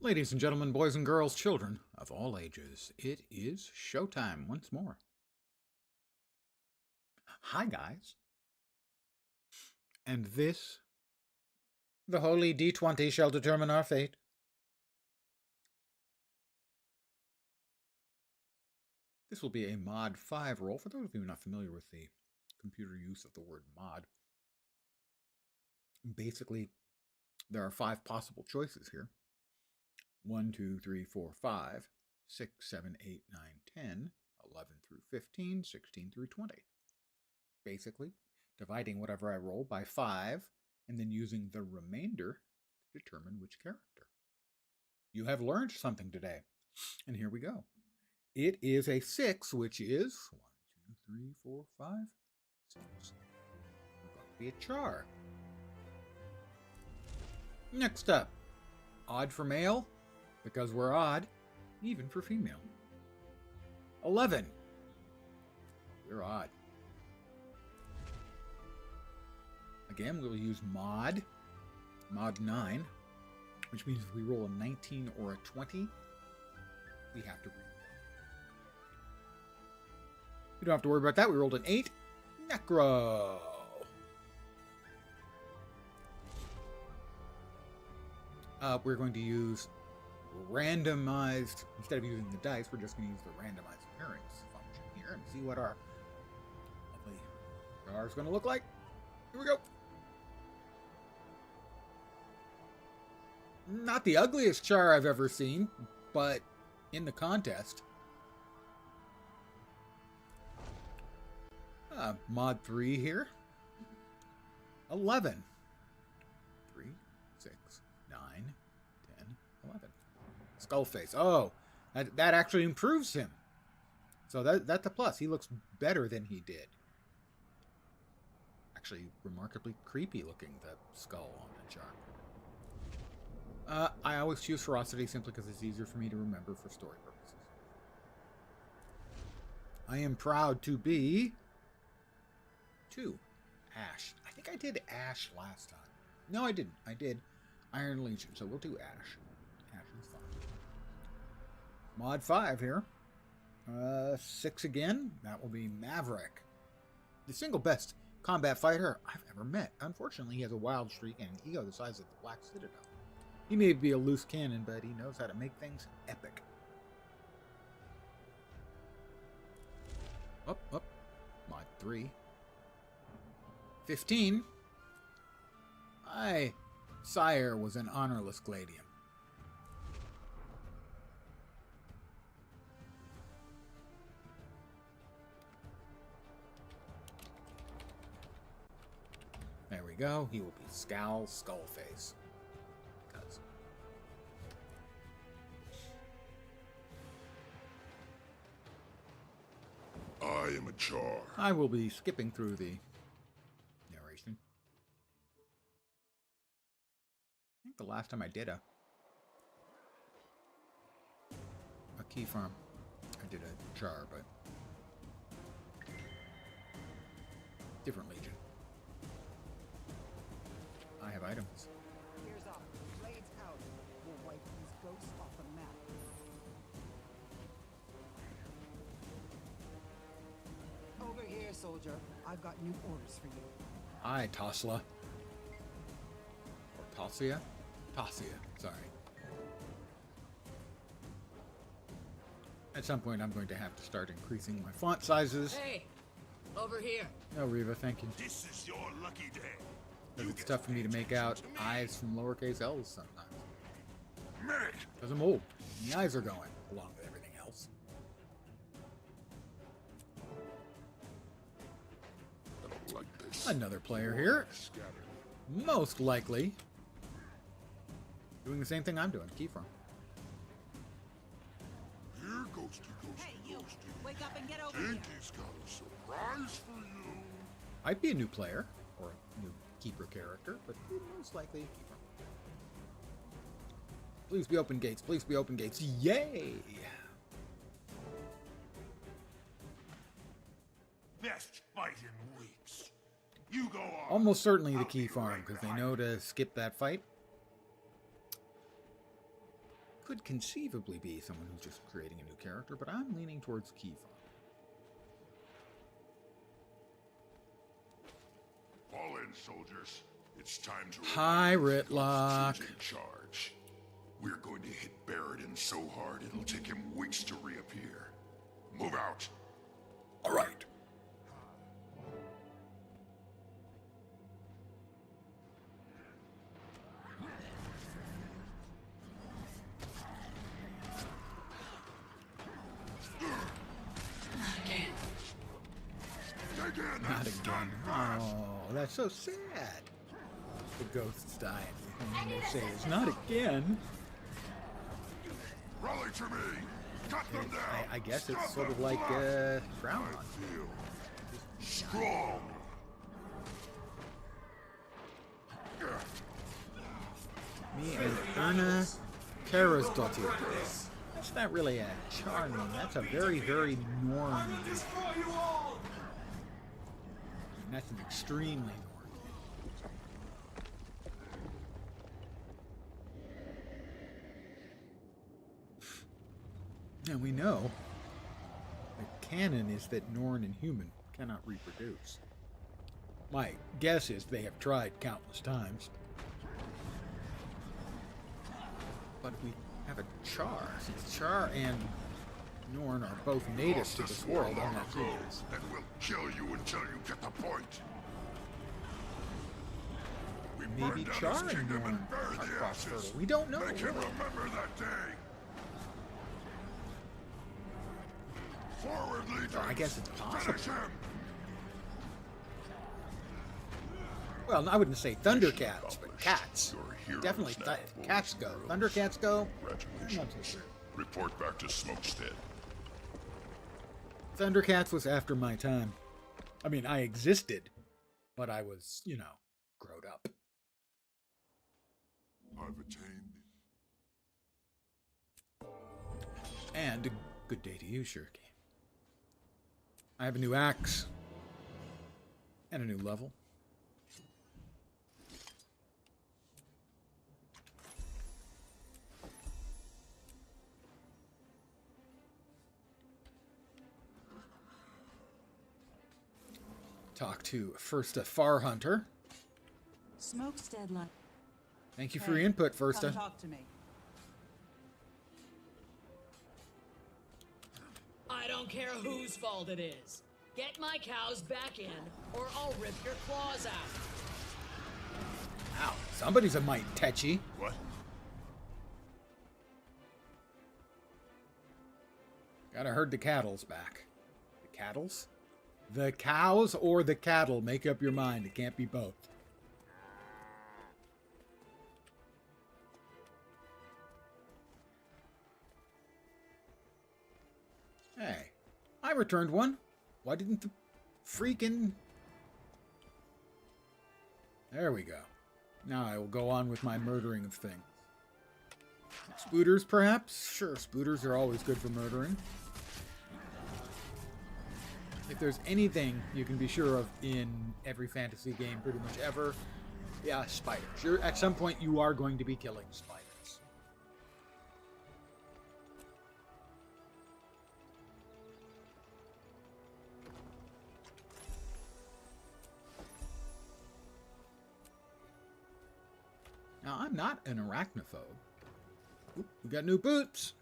Ladies and gentlemen, boys and girls, children of all ages, it is showtime once more. Hi, guys. And this, the holy D20 shall determine our fate. This will be a mod 5 roll. For those of you not familiar with the computer use of the word mod, basically, there are 5 possible choices here. 1, 2, 3, 4, 5, 6, 7, 8, 9, 10, 11 through 15, 16 through 20. Basically, dividing whatever I roll by 5, and then using the remainder to determine which character. You have learned something today, and here we go. It is a 6, which is 1, 2, 3, 4, 5, 6. We're going to be a char. Next up, odd for male, because we're odd, even for female. 11. We're odd. Again, we'll use mod 9, which means if we roll a 19 or a 20, we have to re-roll. We don't have to worry about that. We rolled an 8. Necro. We're going to use randomized, instead of using the dice, we're just going to use the randomized appearance function here and see what our lovely char is going to look like. Here we go. Not the ugliest char I've ever seen, but in the contest. Mod 3 here. 11. 3, 6, 9, 10, 11. Skull face. Oh, that actually improves him. So that's a plus. He looks better than he did. Actually, remarkably creepy looking, the skull on the char. I always choose ferocity simply because it's easier for me to remember for story purposes. I am proud to be 2. Ash. I think I did Ash last time. No, I didn't. I did Iron Legion, so we'll do Ash. Ash is fun. Mod 5 here. 6 again. That will be Maverick. The single best combat fighter I've ever met. Unfortunately, he has a wild streak and an ego the size of the Black Citadel. He may be a loose cannon, but he knows how to make things epic. Up. Mod 3. 15. My sire was an honorless gladian. There we go. He will be Scowl Skullface. I am a char. I will be skipping through the narration. I think the last time I did a keyfarm, I did a char, but different legion. I have items. Here's up. Blades out. We'll wipe these ghosts off the map. Over here, soldier. I've got new orders for you. Hi, Tosla. Or Tossia? Tossia, sorry. At some point, I'm going to have to start increasing my font sizes. Hey, over here. No, Reva, thank you. This is your lucky day. But it's tough for me to make out eyes from lowercase L's sometimes. Medic! Because I'm old. And the eyes are going, along with everything else. I don't like this. Another player here. Scattered. Most likely doing the same thing I'm doing. Keyfarm. Here, ghosty, ghosty, Hey, you. ghosty. Wake up and get over here. Dinky's got a surprise for you. I'd be a new player, or a new keeper character, but most likely a keeper. Please be open gates. Please be open gates. Yay! Best fight in weeks. You go on. Almost certainly the I'll be key farm, right because they behind know you. to skip that fight. Could conceivably be someone who's just creating a new character, but I'm leaning towards keyfarm. Fall in, soldiers. It's time to... Hi, Ritlock. In charge. We're going to hit Barradin so hard it'll take him weeks to reappear. Move out. All right. Not again. Oh, that's so sad. The ghosts die. And they say it's not again. Rally to me. Cut them down. I guess it's sort of like Groundhog. Strong. Me and Erna Karasdottir. That's not really a char name. That's a very, very Norn name. And that's an extremely Norn. And we know the canon is that Norn and human cannot reproduce. My guess is they have tried countless times. But we have a Char. Since Char and Norn are both native to this world, I'm not doing this. And we'll kill you until you get the point. We Maybe burned down Char his and kingdom Norn and buried are the cross-fertile. ashes. We don't know. Make him Really. remember that day. Forward, Legion. I guess it's possible. Finish him. Well, I wouldn't say Thundercats, but cats. Your heroes Definitely now cats go. world. Thundercats go. Congratulations. Not so sure. Report back to Smokestead. Thundercats was after my time. I mean, I existed, but I was, grown up. I've attained. And a good day to you, Shirky. I have a new axe. And a new level. Talk to first a Far Hunter. Smokestead line. Thank you for your input, Come Firsta. talk to me. I don't care whose fault it is. Get my cows back in, or I'll rip your claws out. Wow, somebody's a mite tetchy. What? Gotta herd the cattle's back. The cattle's? The cows or the cattle? Make up your mind. It can't be both. Hey, I returned one. Why didn't the freaking... There we go. Now I will go on with my murdering of things. Spooters, perhaps? Sure, spooters are always good for murdering. If there's anything you can be sure of in every fantasy game pretty much ever, yeah, spiders. At some point you are going to be killing spiders. Now, I'm not an arachnophobe. Oop, we got new boots.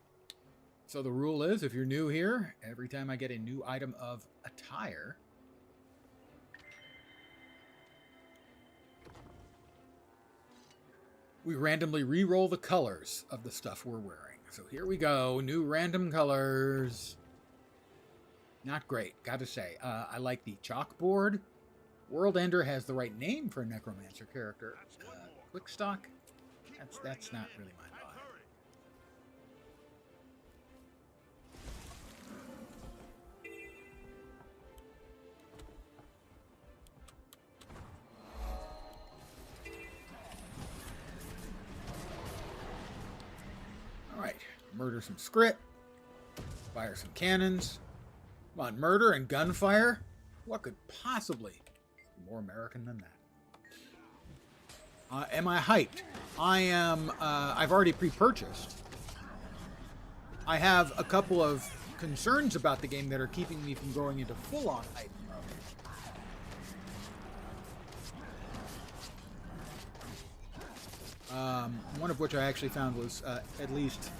So the rule is, if you're new here, every time I get a new item of attire, we randomly re-roll the colors of the stuff we're wearing. So here we go, new random colors. Not great, gotta say. I like the chalkboard. World Ender has the right name for a necromancer character. Quickstock, that's not really my vibe. Alright, murder some script, fire some cannons. Come on, murder and gunfire? What could possibly be more American than that? Am I hyped? I am, I've already pre-purchased I have a couple of concerns about the game that are keeping me from going into full-on hype mode. One of which I actually found was at least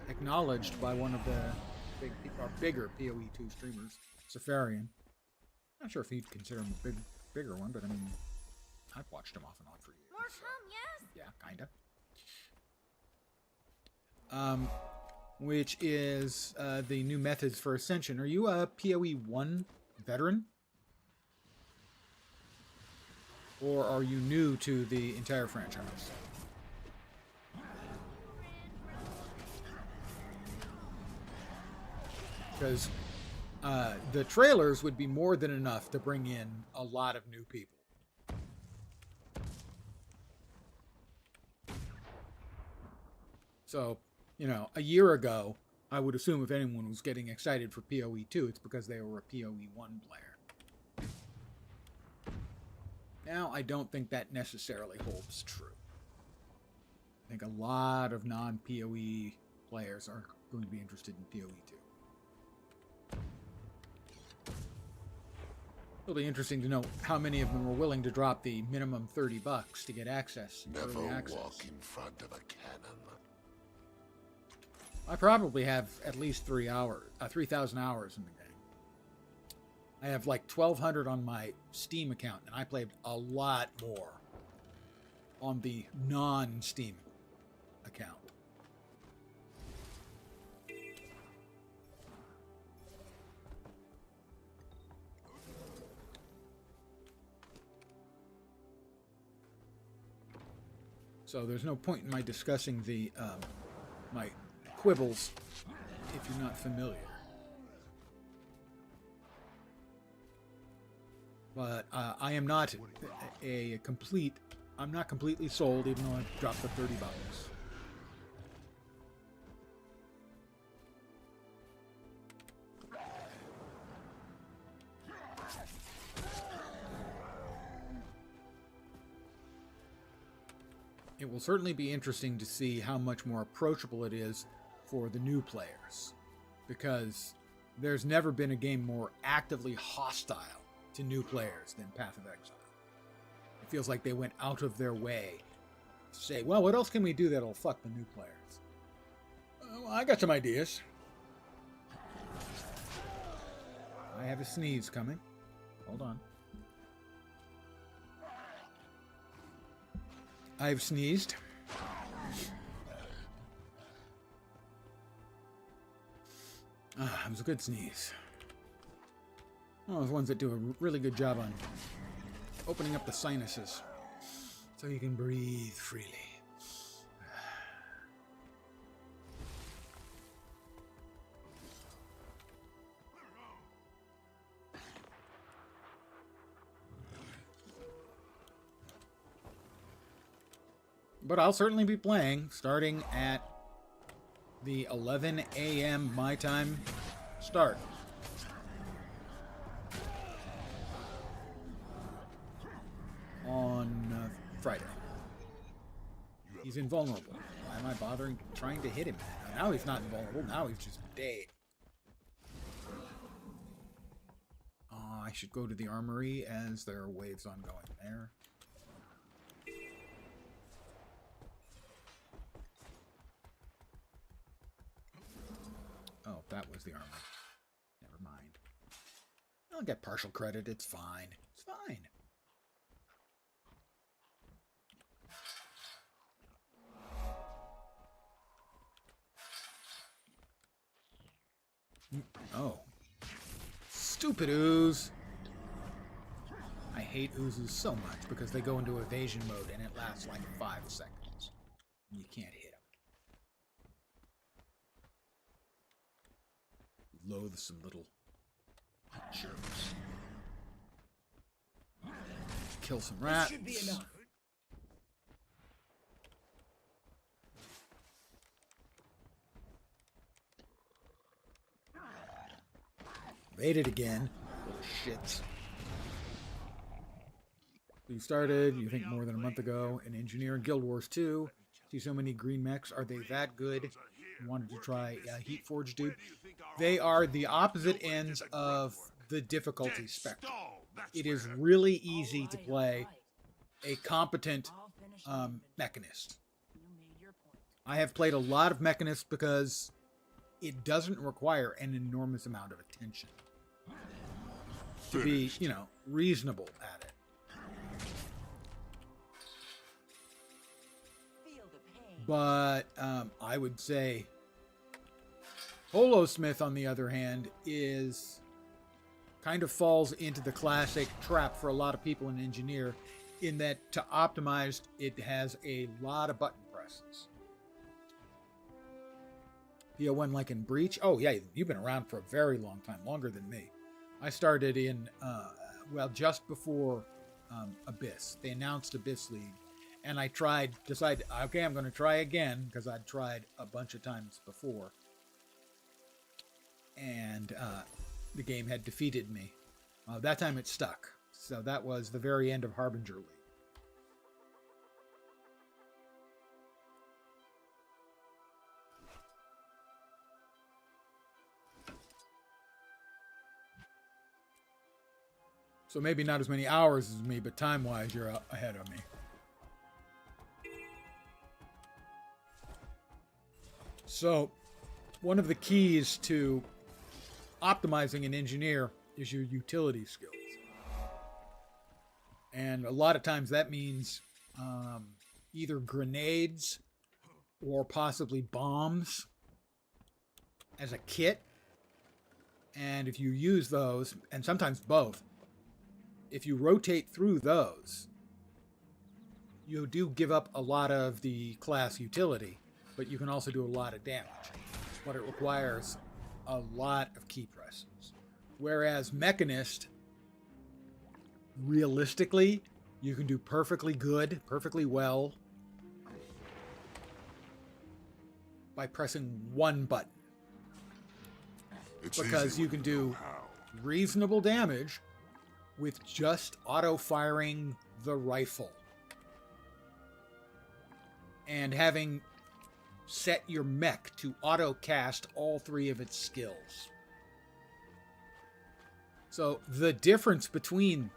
acknowledged by one of the bigger PoE2 streamers, Safarian. Not sure if he'd consider him a bigger one, but I mean, I've watched him off and on for years. More come, yes? Yeah, kinda. Which is the new methods for Ascension. Are you a PoE1 veteran? Or are you new to the entire franchise? Because the trailers would be more than enough to bring in a lot of new people. So, you know, a year ago, I would assume if anyone was getting excited for PoE2, it's because they were a PoE1 player. Now, I don't think that necessarily holds true. I think a lot of non-PoE players are going to be interested in PoE2. It'll be interesting to know how many of them are willing to drop the minimum $30 to get access. Never early access. walk in front of a cannon. I probably have at least 3,000 hours in the game. I have like 1,200 on my Steam account, and I played a lot more on the non-Steam account. So there's no point in my discussing the my quibbles if you're not familiar. But I am not I'm not completely sold, even though I've dropped the $30. It will certainly be interesting to see how much more approachable it is for the new players, because there's never been a game more actively hostile to new players than Path of Exile. It feels like they went out of their way to say, well, what else can we do that'll fuck the new players? Well, I got some ideas. I have a sneeze coming. Hold on. I've sneezed. It was a good sneeze. One of those ones that do a really good job on opening up the sinuses so you can breathe freely. But I'll certainly be playing starting at the 11 a.m. my time start. On Friday. He's invulnerable. Why am I bothering trying to hit him? Now he's not invulnerable. Now he's just dead. I should go to the armory as there are waves ongoing there. Oh, that was the armor. Never mind. I'll get partial credit. It's fine. It's fine. Oh. Stupid ooze. I hate oozes so much because they go into evasion mode and it lasts like 5 seconds. You can't hit them. Loathsome little jerks. Kill some rats. This should be enough. Made it again. Little shits. You started, you think, more than a month ago, an engineer in Guild Wars 2. See so many green mechs. Are they that good? wanted to try Heat Forge Dude. They are the opposite ends of the difficulty spectrum. It is really easy to play a competent mechanist. I have played a lot of mechanists because it doesn't require an enormous amount of attention to be, you know, reasonable at it. But I would say Holosmith, on the other hand, is kind of falls into the classic trap for a lot of people in Engineer, in that to optimize, it has a lot of button presses. PO1 like in Breach? Oh yeah, you've been around for a very long time, longer than me. I started in, well, just before Abyss. They announced Abyss League. And I decided, okay, I'm going to try again, because I'd tried a bunch of times before. And the game had defeated me. That time it stuck. So that was the very end of Harbinger League. So maybe not as many hours as me, but time-wise, you're ahead of me. So, one of the keys to optimizing an engineer is your utility skills. And a lot of times that means either grenades or possibly bombs as a kit. And if you use those, and sometimes both, if you rotate through those, you do give up a lot of the class utility, but you can also do a lot of damage. But it requires a lot of key presses. Whereas Mechanist, realistically, you can do perfectly good, perfectly well, by pressing one button. Because you can do reasonable damage with just auto-firing the rifle. And having set your mech to auto-cast all three of its skills. So the difference between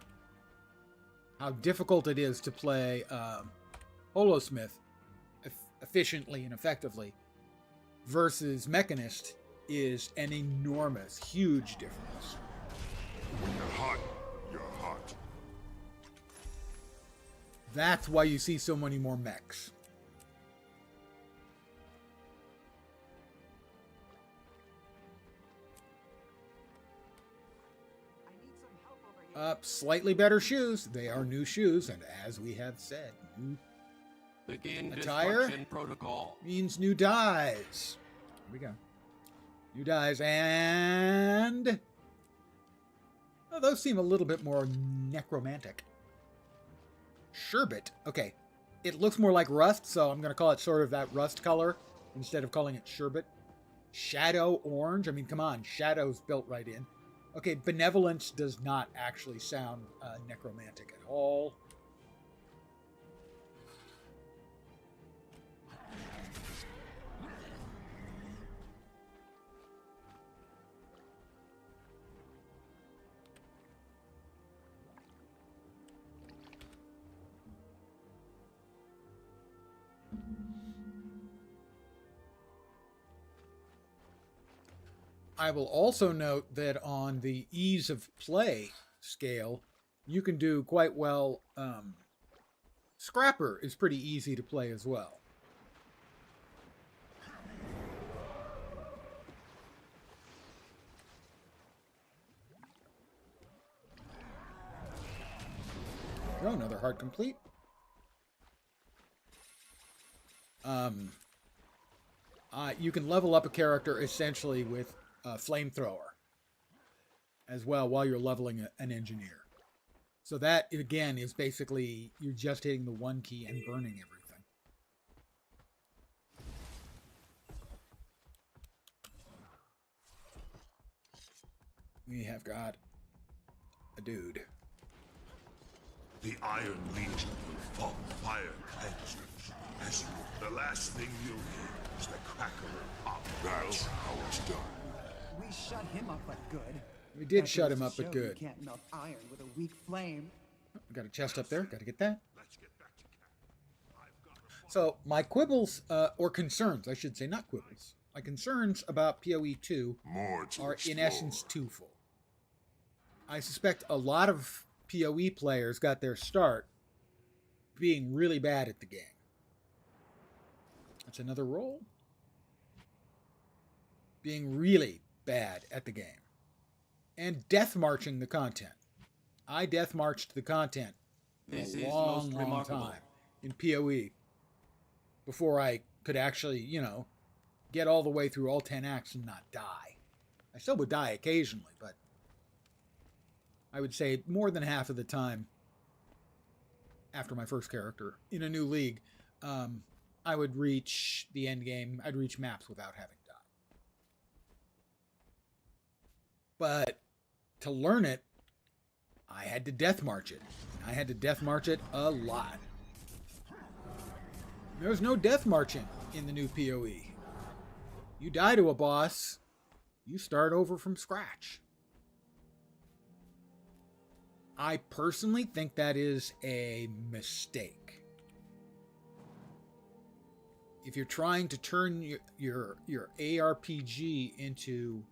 how difficult it is to play Holosmith efficiently and effectively versus Mechanist is an enormous, huge difference. When you're hot, you're hot. That's why you see so many more mechs. Slightly better shoes. They are new shoes, and as we have said, new Begin attire destruction protocol. means new dies. Here we go. New dies, and oh, those seem a little bit more necromantic. Sherbet. Okay, it looks more like rust, so I'm going to call it sort of that rust color instead of calling it sherbet. Shadow orange. I mean, come on, shadow's built right in. Okay, benevolence does not actually sound necromantic at all. I will also note that on the ease of play scale, you can do quite well. Scrapper is pretty easy to play as well. There we go, another heart complete. You can level up a character essentially with flamethrower as well while you're leveling an engineer. So that, again, is basically you're just hitting the one key and burning everything. We have got a dude. The Iron Legion will fall fire cleansers. As the last thing you'll hear is the crackle of pop. That's how it's done. We shut him up, but good. We did That shut goes him to up, but show good. You can't melt iron with a weak flame. We got a chest up there. Got to get that. Let's get back to camp. I've got a So my quibbles, or concerns, I should say, not quibbles. My concerns about PoE 2 more to are explore. in essence twofold. I suspect a lot of PoE players got their start being really bad at the game. That's another role. Being really bad at the game. And death marching the content. I death marched the content for This a is long, most long remarkable. time in PoE before I could actually, get all the way through all 10 acts and not die. I still would die occasionally, but I would say more than half of the time after my first character in a new league, I would reach the end game. I'd reach maps without having died. But to learn it, I had to death march it. I had to death march it a lot. There's no death marching in the new PoE. You die to a boss, you start over from scratch. I personally think that is a mistake. If you're trying to turn your ARPG into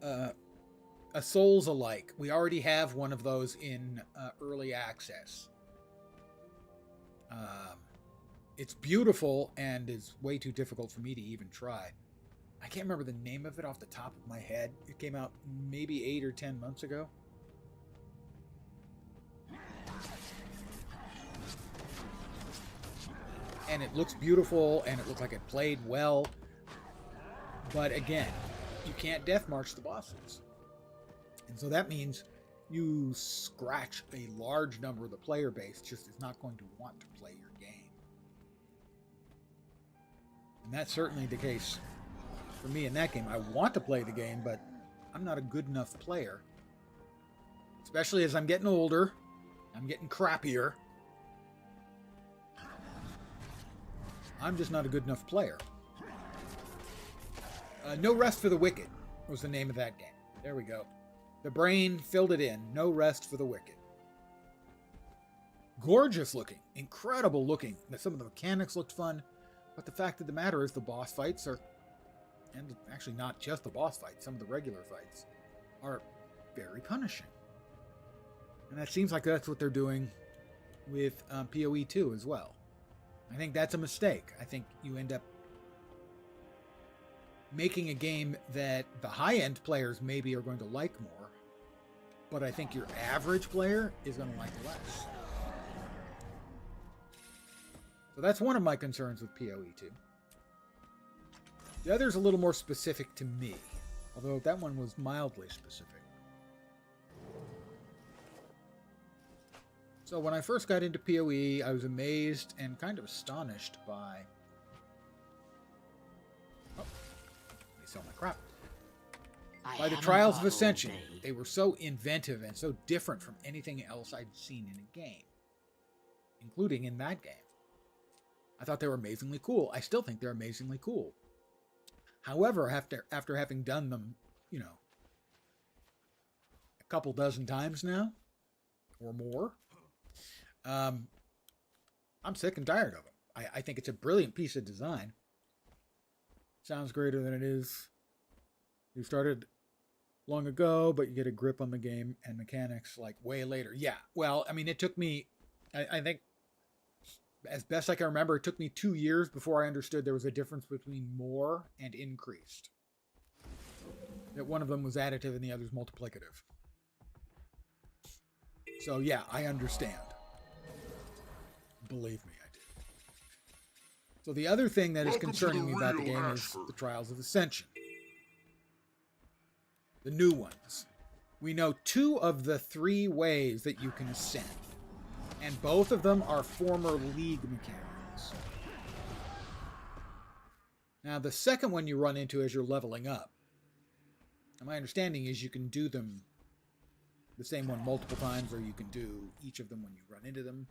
a Souls-alike, we already have one of those in early access. It's beautiful and is way too difficult for me to even try. I can't remember the name of it off the top of my head. It came out maybe 8 or 10 months ago. And it looks beautiful, and it looked like it played well. But again, you can't death march the bosses. And so that means you scratch a large number of the player base just is not going to want to play your game. And that's certainly the case for me in that game. I want to play the game, but I'm not a good enough player. Especially as I'm getting older. I'm getting crappier. I'm just not a good enough player. No Rest for the Wicked was the name of that game. There we go. The brain filled it in. No Rest for the Wicked. Gorgeous looking. Incredible looking. Some of the mechanics looked fun. But the fact of the matter is the boss fights are, and actually not just the boss fights, some of the regular fights, are very punishing. And that seems like that's what they're doing with PoE 2 as well. I think that's a mistake. I think you end up making a game that the high-end players maybe are going to like more, but I think your average player is going to like less. So that's one of my concerns with PoE 2. The other's a little more specific to me, although that one was mildly specific. So when I first got into PoE, I was amazed and kind of astonished by... Oh, let me sell my crap. By the Trials of Ascension. They were so inventive and so different from anything else I'd seen in a game, including in that game. I thought they were amazingly cool. I still think they're amazingly cool. However, after having done them, a couple dozen times now, or more, I'm sick and tired of them. I think it's a brilliant piece of design. Sounds greater than it is. You started long ago, but you get a grip on the game and mechanics like way later. Yeah, well, I mean, it took me, I think, as best I can remember, it took me 2 years before I understood there was a difference between more and increased. That one of them was additive and the other's multiplicative. So yeah, I understand. Believe me, I do. So the other thing that is Welcome to concerning the me about the real game is Ashford. the Trials of Ascension. The new ones. We know 2 of the 3 ways that you can ascend. And both of them are former League mechanics. Now, the second one you run into as you're leveling up, and my understanding is you can do them the same one multiple times, or you can do each of them when you run into them.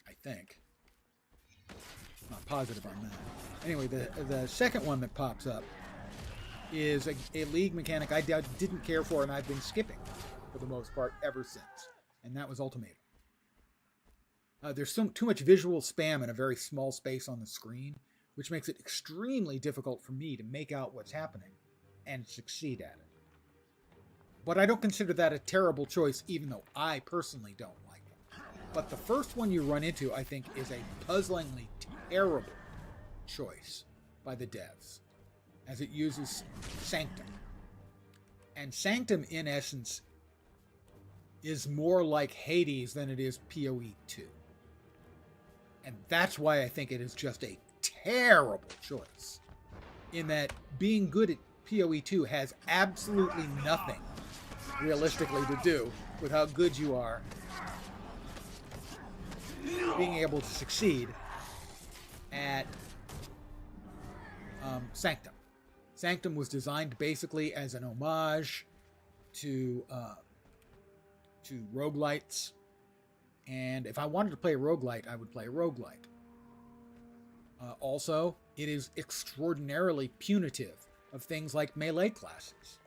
I think. Not positive on that. Anyway, the second one that pops up is a league mechanic I didn't care for, and I've been skipping for the most part ever since. And that was Ultimatum. There's too much visual spam in a very small space on the screen, which makes it extremely difficult for me to make out what's happening and succeed at it. But I don't consider that a terrible choice, even though I personally don't like it. But the first one you run into, I think, is a puzzlingly terrible choice by the devs, as it uses Sanctum. And Sanctum, in essence, is more like Hades than it is PoE 2. And that's why I think it is just a terrible choice, in that being good at PoE 2 has absolutely nothing realistically to do with how good you are being able to succeed at Sanctum. Sanctum was designed basically as an homage to roguelites, and if I wanted to play a roguelite, I would play a roguelite. Also, it is extraordinarily punitive of things like melee classes.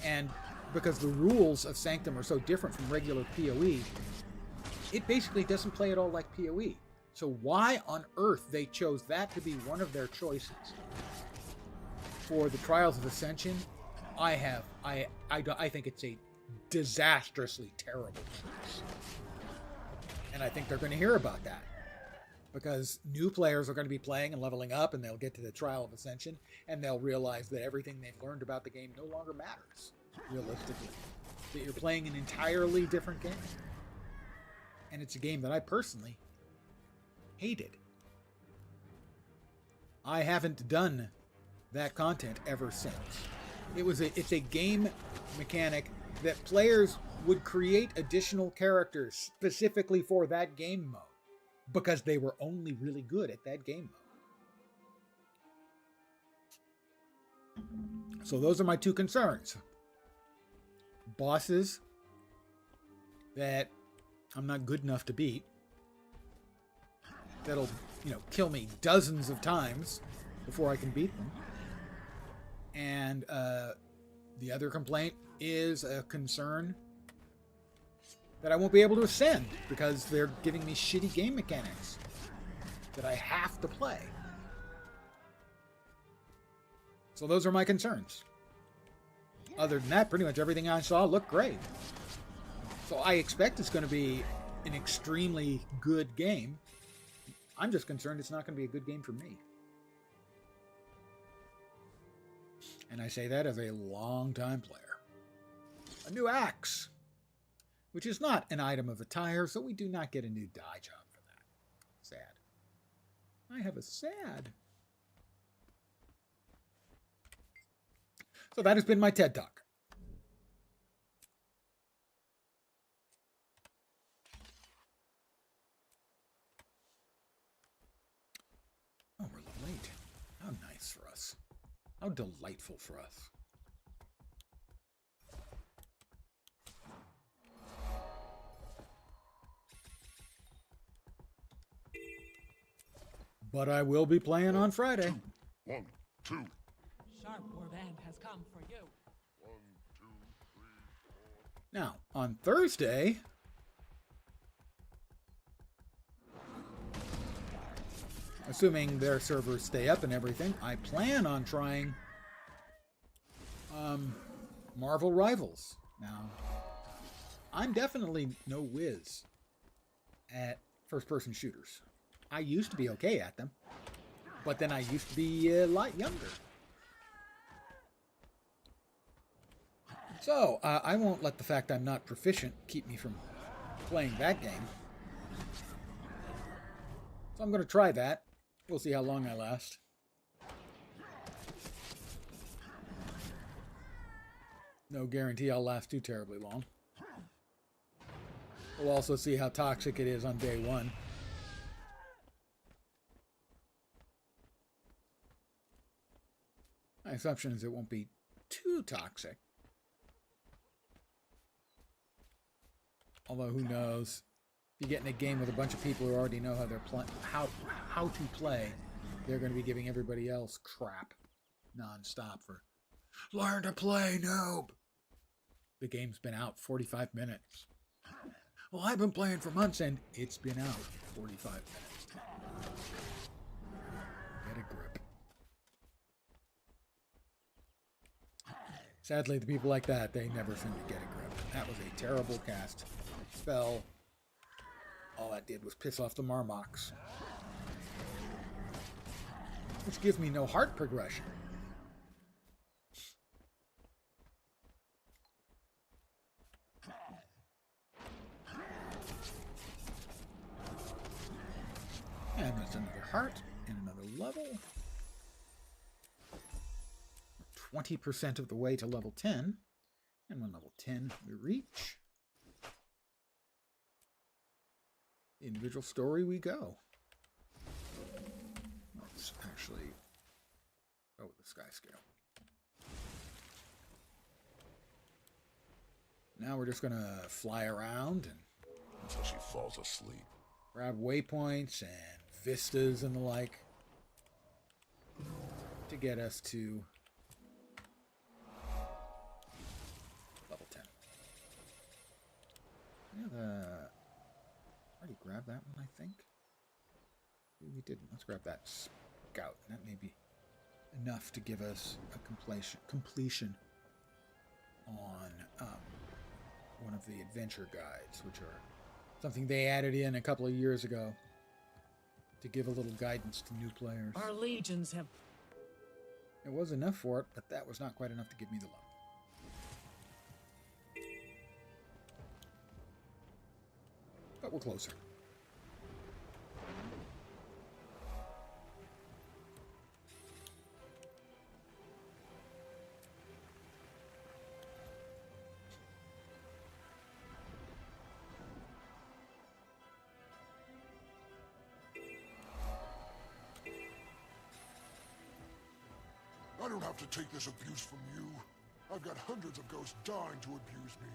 And because the rules of Sanctum are so different from regular PoE, it basically doesn't play at all like PoE. So why on earth they chose that to be one of their choices for the Trials of Ascension, I think it's a disastrously terrible choice. And I think they're going to hear about that, because new players are going to be playing and leveling up, and they'll get to the Trial of Ascension, and they'll realize that everything they've learned about the game no longer matters, realistically. That you're playing an entirely different game. And it's a game that I personally hated. I haven't done that content ever since. It's a game mechanic that players would create additional characters specifically for that game mode, because they were only really good at that game mode. So those are my two concerns. Bosses that I'm not good enough to beat, that'll, kill me dozens of times before I can beat them. And the other complaint is a concern that I won't be able to ascend because they're giving me shitty game mechanics that I have to play. So those are my concerns. Other than that, pretty much everything I saw looked great. So I expect it's going to be an extremely good game. I'm just concerned it's not going to be a good game for me. And I say that as a long-time player. A new axe, which is not an item of attire, so we do not get a new dye job for that. Sad. I have a sad. So that has been my TED Talk. Oh, we're late. How nice for us. How delightful for us. But I will be playing on Friday. 1, 2. Sharp Warband has come for you. 1, 2, 3, 4. Now, on Thursday, assuming their servers stay up and everything, I plan on trying Marvel Rivals. Now, I'm definitely no whiz at first-person shooters. I used to be okay at them, but then I used to be a lot younger. So, I won't let the fact I'm not proficient keep me from playing that game. So I'm going to try that. We'll see how long I last. No guarantee I'll last too terribly long. We'll also see how toxic it is on day one. My assumption is it won't be too toxic. Although, who knows? If you get in a game with a bunch of people who already know how they're how to play, they're going to be giving everybody else crap non-stop for learn to play, noob. The game's been out 45 minutes. Well, I've been playing for months, and it's been out 45 minutes. Get a grip. Sadly, the people like that, they never seem to get a grip. That was a terrible cast. Spell. All that did was piss off the Marmox. Which gives me no heart progression. And there's another heart and another level. 20% of the way to level 10. And when level 10 we reach, individual story we go. Let's actually go with the sky scale. Now we're just going to fly around and Until she falls asleep. grab waypoints and vistas and the like to get us to level 10. Yeah, already grabbed that one, I think. Maybe we didn't. Let's grab that scout. That may be enough to give us a completion on one of the adventure guides, which are something they added in a couple of years ago to give a little guidance to new players. Our legions have... It was enough for it, but that was not quite enough to give me the level. But we're closer. I don't have to take this abuse from you. I've got hundreds of ghosts dying to abuse me.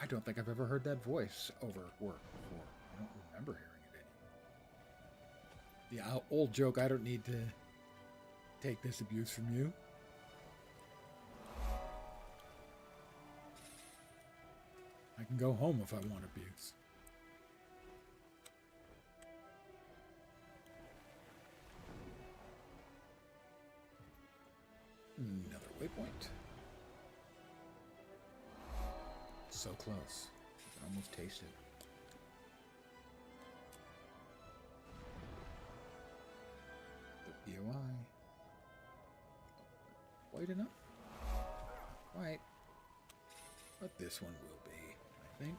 I don't think I've ever heard that voice over work before. I don't remember hearing it anymore. The old joke, I don't need to take this abuse from you. I can go home if I want abuse. Another waypoint. So close. I can almost taste it. The BOI. Quite enough? Not quite. But this one will be, I think.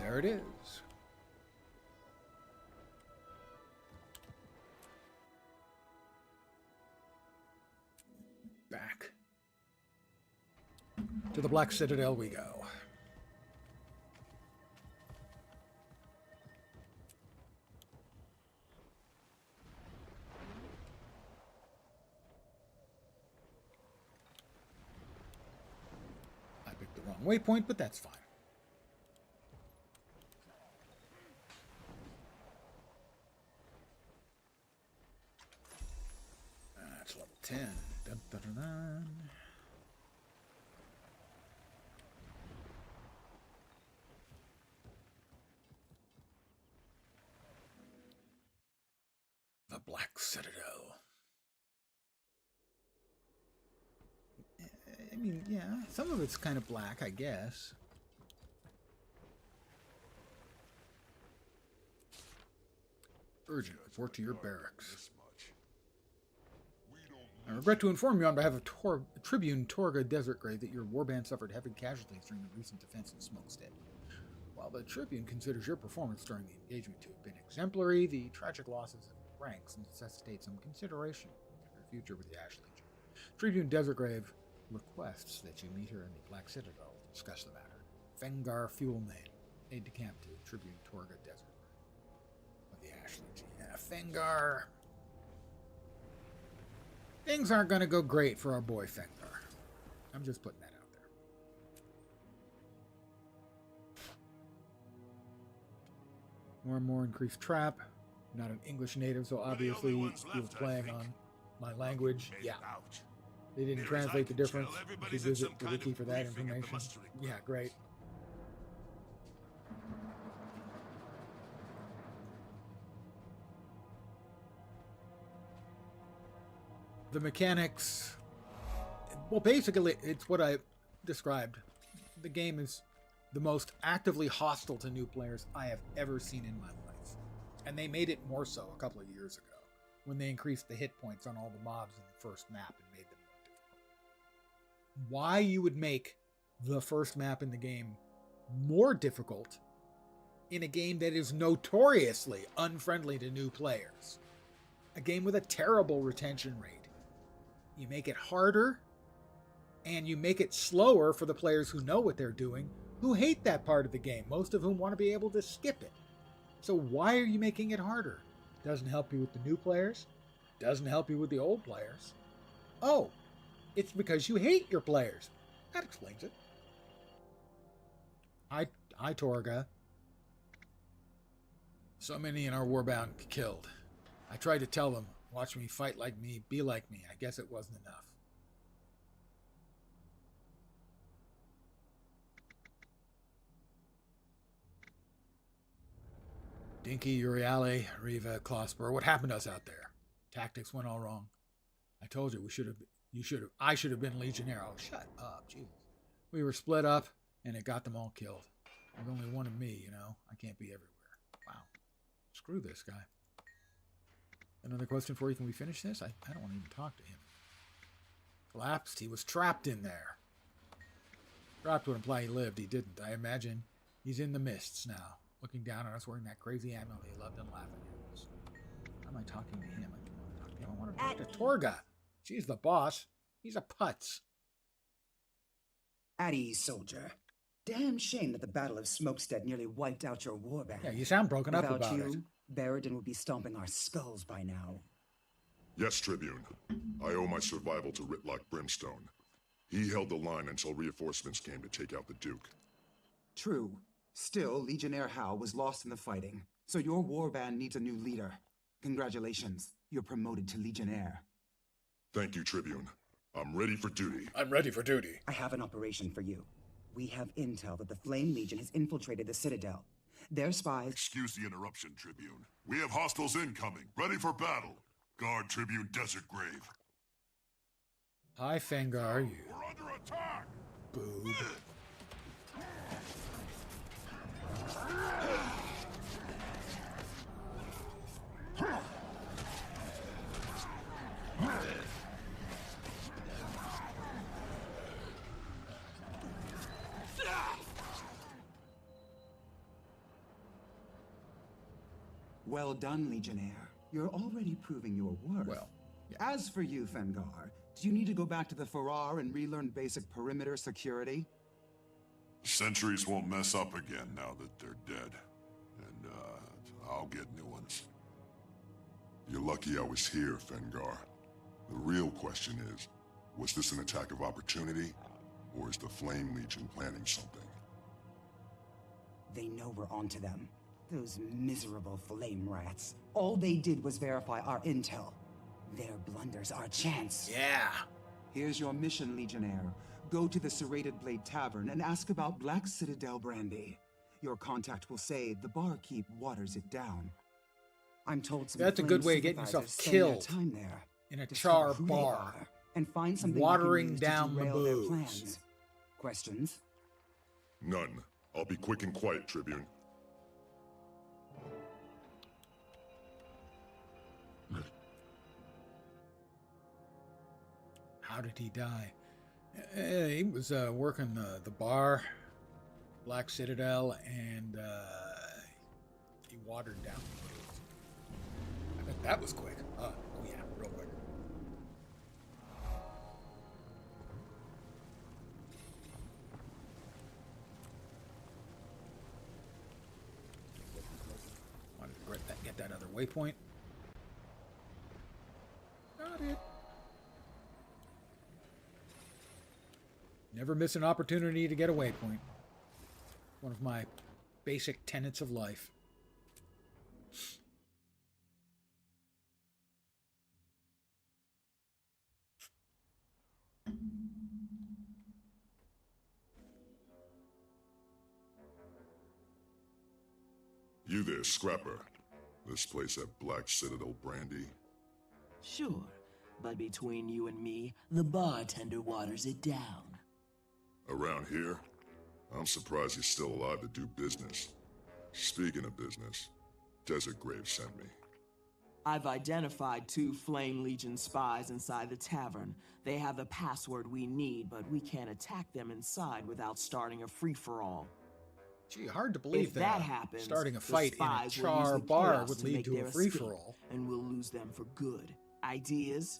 There it is. Back to the Black Citadel we go. I picked the wrong waypoint, but that's fine. That's level 10. Dun, dun, dun, dun. The Black Citadel. I mean, yeah, some of it's kind of black, I guess. Urgent, report to your barracks. I regret to inform you on behalf of Tribune Torga Desert Grave that your warband suffered heavy casualties during the recent defense of Smokestead. While the Tribune considers your performance during the engagement to have been exemplary, the tragic losses of ranks necessitate some consideration of your future with the Ash Legion. Tribune Desert Grave requests that you meet her in the Black Citadel to discuss the matter. Fengar Fuelname, aide-de-camp to Tribune Torga Desert Grave. the Ashley G. Yeah, Fengar. Things aren't going to go great for our boy Fengar. I'm just putting that out there. More and more increased trap. I'm not an English native, so obviously he was playing on my language. Yeah. They didn't translate the difference. If you visit the wiki for that information. Yeah, great. The mechanics, well, basically, it's what I described. The game is the most actively hostile to new players I have ever seen in my life. And they made it more so a couple of years ago when they increased the hit points on all the mobs in the first map and made them more difficult. Why you would make the first map in the game more difficult in a game that is notoriously unfriendly to new players? A game with a terrible retention rate. You make it harder, and you make it slower for the players who know what they're doing, who hate that part of the game, most of whom want to be able to skip it. So why are you making it harder? Doesn't help you with the new players, doesn't help you with the old players. Oh, it's because you hate your players. That explains it. Hi, Torga. So many in our Warbound killed. I tried to tell them, watch me fight like me, be like me. I guess it wasn't enough. Dinky, Uriale, Riva, Klosper. What happened to us out there? Tactics went all wrong. I told you I should have been Legionnaire. Oh, shut up, Jesus. We were split up, and it got them all killed. There's only one of me, you know. I can't be everywhere. Wow. Screw this guy. Another question for you. Can we finish this? I don't want to even talk to him. Collapsed. He was trapped in there. Trapped would imply he lived. He didn't. I imagine he's in the mists now, looking down on us wearing that crazy amulet he loved and laughing at us. How am I talking to him? I don't want to talk to him. I want to talk to Torga. She's the boss. He's a putz. At ease, soldier. Damn shame that the Battle of Smokestead nearly wiped out your warband. Yeah, you sound broken up Without about you, it. Baradin would be stomping our skulls by now. Yes, Tribune. I owe my survival to Ritlock Brimstone. He held the line until reinforcements came to take out the Duke. True. Still, Legionnaire Hal was lost in the fighting, so your warband needs a new leader. Congratulations, you're promoted to Legionnaire. Thank you, Tribune. I'm ready for duty. I'm ready for duty. I have an operation for you. We have intel that the Flame Legion has infiltrated the Citadel. Their spies... Excuse the interruption, Tribune. We have hostiles incoming, ready for battle. Guard Tribune Desert Grave. Hi, Fengar, you We're under attack! boob. Well done, Legionnaire. You're already proving your worth. Well, yeah. As for you, Fengar, do you need to go back to the Farrar and relearn basic perimeter security? Sentries won't mess up again now that they're dead. And, I'll get new ones. You're lucky I was here, Fengar. The real question is, was this an attack of opportunity? Or is the Flame Legion planning something? They know we're onto them. Those miserable flame rats. All they did was verify our intel. Their blunder's our chance. Yeah. Here's your mission, Legionnaire. Go to the Serrated Blade Tavern and ask about Black Citadel brandy. Your contact will say the barkeep waters it down. I'm told some That's a good way of getting yourself killed time there. in a Discover char who they bar. are and find something Watering we can use down to the derail their booze. plans. Questions? None. I'll be quick and quiet, Tribune. How did he die? He was working the bar, Black Citadel, and he watered down the booze. I bet that was quick. Oh yeah, real quick. Wanted to get that other Waypoint. Got it. Never miss an opportunity to get a waypoint. One of my basic tenets of life. You there, Scrapper. This place at Black Citadel Brandy? Sure, but between you and me, the bartender waters it down. Around here? I'm surprised he's still alive to do business. Speaking of business, Desert Grave sent me. I've identified 2 Flame Legion spies inside the tavern. They have the password we need, but we can't attack them inside without starting a free-for-all. Gee, hard to believe If that happens, starting a the fight in a spies will char use the bar chaos would to lead make to a their free-for-all. escape, and we'll lose them for good. Ideas?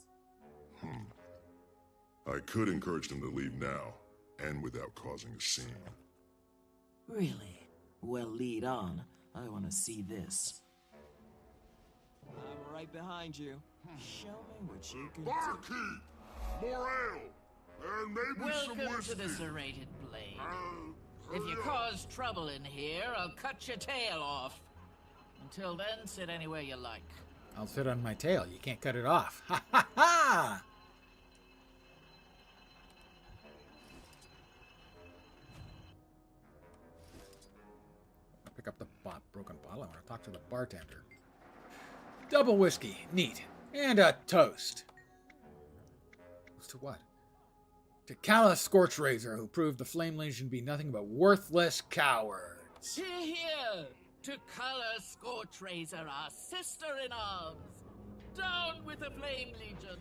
I could encourage them to leave now, and without causing a scene. Really? Well, lead on. I want to see this. I'm right behind you. Show me what you can do. Barkeep! More ale! And maybe some Welcome whiskey! to the Serrated Blade. If you cause trouble in here, I'll cut your tail off. Until then, sit anywhere you like. I'll sit on my tail. You can't cut it off. Ha ha ha! I'll pick up the broken bottle. I want to talk to the bartender. Double whiskey. Neat. And a toast. Toast to what? To Callous Scorchrazor, who proved the Flame Legion to be nothing but worthless cowards. Hear, hear! To color Scorchrazor, our sister-in-arms! Down with the Flame Legion!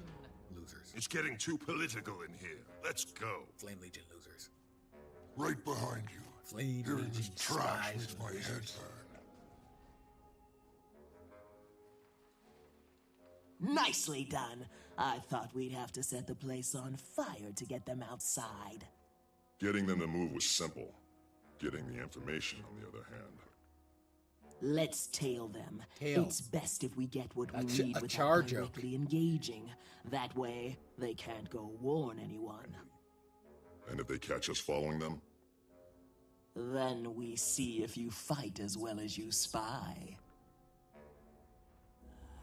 Losers. It's getting too political in here. Let's go. Flame Legion losers. Right behind you. Flame Hearing Legion this trash spies makes and my head losers. burn. Nicely done. I thought we'd have to set the place on fire to get them outside. Getting them to move was simple. Getting the information, on the other hand. Let's tail them. Tail. It's best if we get what we A need a without char joke. directly engaging. That way, they can't go warn anyone. And if they catch us following them? Then we see if you fight as well as you spy.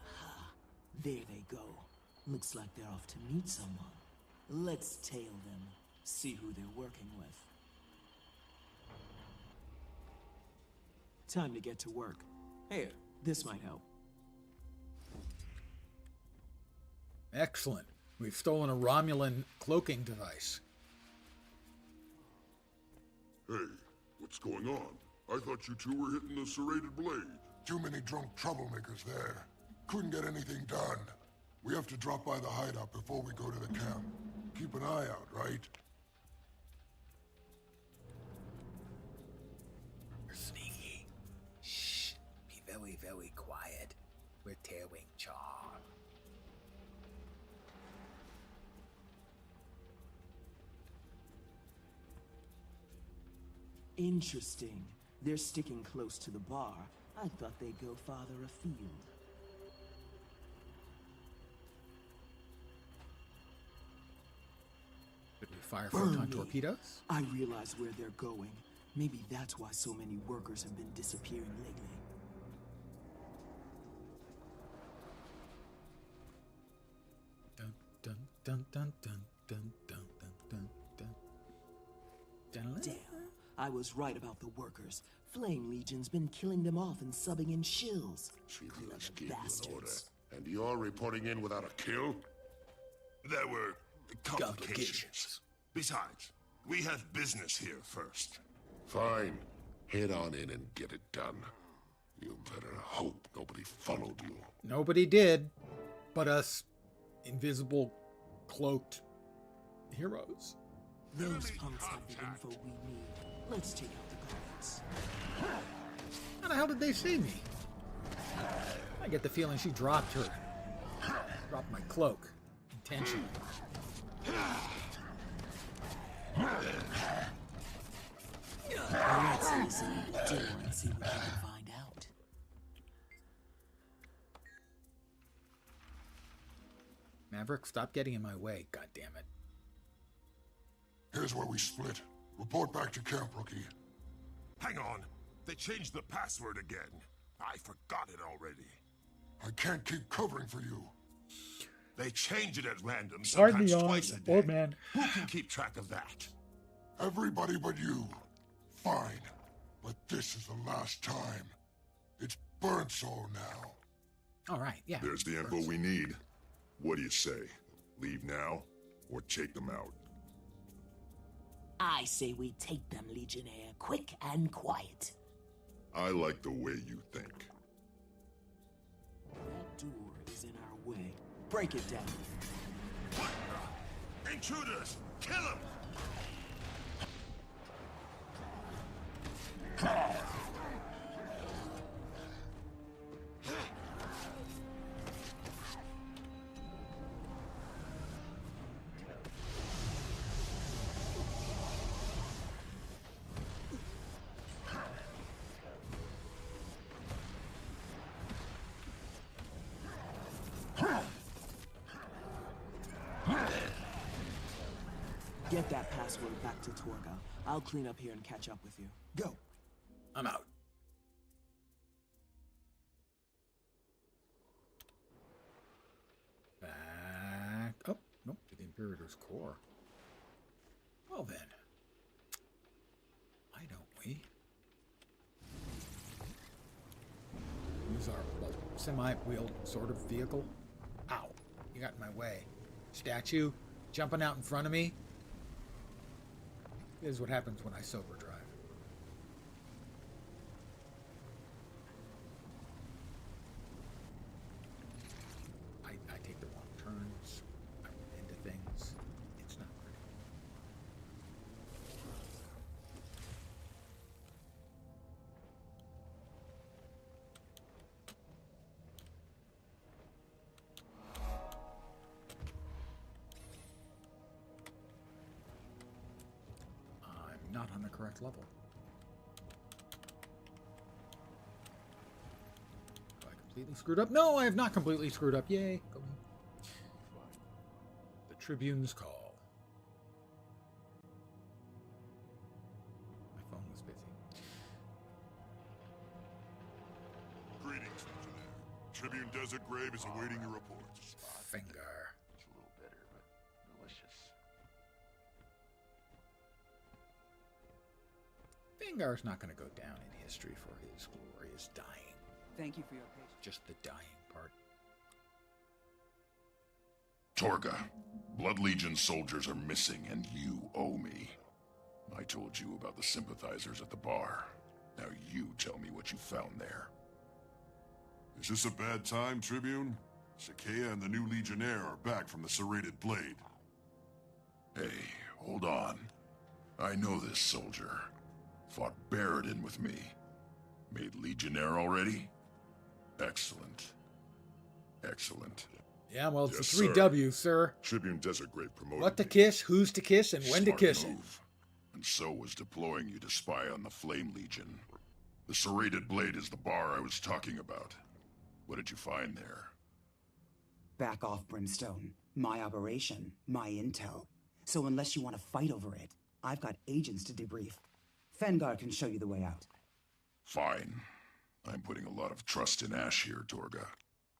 Ah, there they go. Looks like they're off to meet someone. Let's tail them. See who they're working with. Time to get to work. Here, this might help. Excellent. We've stolen a Romulan cloaking device. Hey, what's going on? I thought you two were hitting the Serrated Blade. Too many drunk troublemakers there. Couldn't get anything done. We have to drop by the hideout before we go to the camp. Keep an eye out, right? We're sneaky. Shh. Be very, very quiet. We're tailing Char. Interesting. They're sticking close to the bar. I thought they'd go farther afield. Did we fire Burn photon me. torpedoes? I realize where they're going. Maybe that's why so many workers have been disappearing lately. Dun dun dun dun dun dun dun dun dun dun. Damn, I was right about the workers. Flame Legion's been killing them off and subbing in shills. Let's Clever bastards. And you're reporting in without a kill? There were complications. Besides, we have business here first. Fine. Head on in and get it done. You better hope nobody followed you. Nobody did, but us invisible, cloaked heroes. Those punks have the info we need. Let's take out the guards. How the hell did they see me? I get the feeling she dropped my cloak intentionally. Let's listen to the door and see what we can find out. Maverick, stop getting in my way, goddammit. Here's where we split. Report back to camp, rookie. Hang on. They changed the password again. I forgot it already. I can't keep covering for you. They change it at random, Pardon me, sometimes twice a day. old man. Who can keep track of that? Everybody but you. Fine. But this is the last time. It's burnt soul now. All right, yeah. There's the info we need. What do you say? Leave now, or take them out? I say we take them, Legionnaire, quick and quiet. I like the way you think. That door is in our way. Break it down. What? Intruders! Kill them! Get that password back to Torga. I'll clean up here and catch up with you. Go. I'm out. Back up. Nope, to the Imperator's core. Well then. Why don't we use our semi-wheeled sort of vehicle? Ow. You got in my way. Statue jumping out in front of me. This is what happens when I sober drive. I take the wrong turns. I run into things. It's not pretty. I'm not on the correct level. Have I completely screwed up? No, I have not completely screwed up. Yay. Go me. The Tribune's call. My phone was busy. Greetings, Legionnaire. Tribune Desert Grave is awaiting your reports. Finger. It's a little bitter, but delicious. Fingar's not going to go down in history for his glorious dying. Thank you for your patience. Just the dying part. Torga, Blood Legion soldiers are missing, and you owe me. I told you about the sympathizers at the bar. Now you tell me what you found there. Is this a bad time, Tribune? Sakea and the new Legionnaire are back from the Serrated Blade. Hey, hold on. I know this soldier. Fought Baradin with me. Made Legionnaire already? Excellent. Excellent. Yeah, well, it's Yes, the three sir. W's, sir. Tribune Desert Grave promoted What to me. kiss, who's to kiss, and when to Smart kiss it. move. And so was deploying you to spy on the Flame Legion. The Serrated Blade is the bar I was talking about. What did you find there? Back off, Brimstone. My operation, my intel. So unless you want to fight over it, I've got agents to debrief. Fengar can show you the way out. Fine. I'm putting a lot of trust in Ash here, Torga.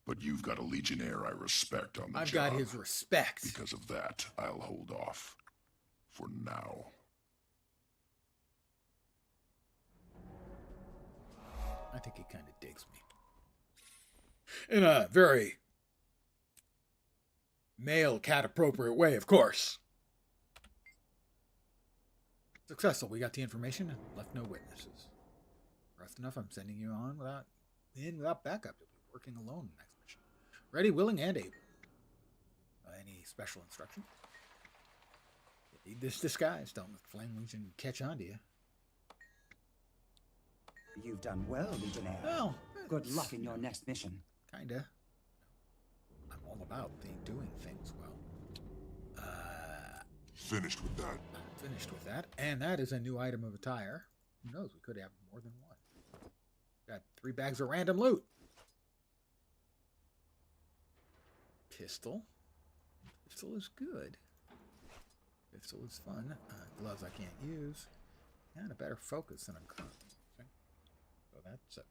But you've got a Legionnaire I respect on the I've job. got his respect. Because of that, I'll hold off. For now. I think he kind of digs me. In a very male cat appropriate way, of course. Successful. We got the information and left no witnesses. Rough enough, I'm sending you on without backup. You'll be working alone next mission. Ready, willing, and able. Any special instruction? You need this disguise. Don't let the Flame Legion catch on to you. You've done well, Legionnaire. Well, Good luck in your next mission. Kinda. I'm all about doing things well. Finished with that. I'm finished with that. And that is a new item of attire. Who knows? We could have more than one. Got 3 bags of random loot. Pistol. Pistol is good. Pistol is fun. Gloves I can't use. And a better focus than I'm currently using. So that's it.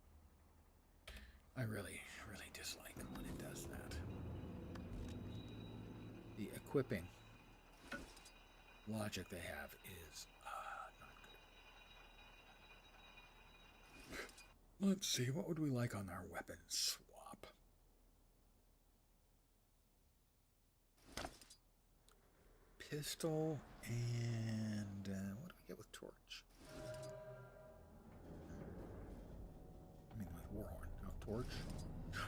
I really, really dislike when it does that. The equipping logic they have is not good. Let's see, what would we like on our weapon swap? Pistol and what do we get with torch? I mean with Warhorn. No, torch?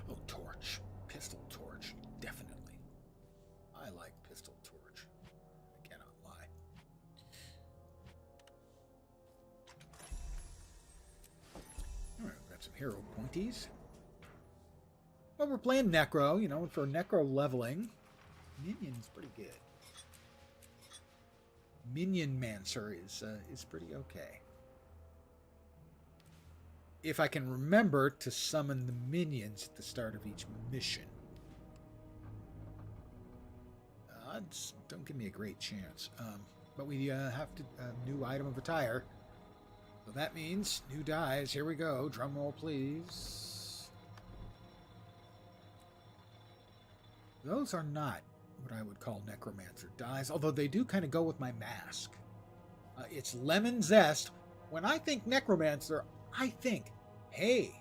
Oh, torch. Pistol torch. Definitely. I like pistol torch. I cannot lie. Alright, we've got some hero pointies. Well, we're playing Necro, you know, for Necro leveling. Minion's pretty good. Minion Mancer is pretty okay. If I can remember to summon the minions at the start of each mission. Odds don't give me a great chance. But we have to new item of attire. So that means new dies. Here we go. Drum roll, please. Those are not what I would call necromancer dies, although they do kind of go with my mask. It's lemon zest. When I think necromancer, I think, hey,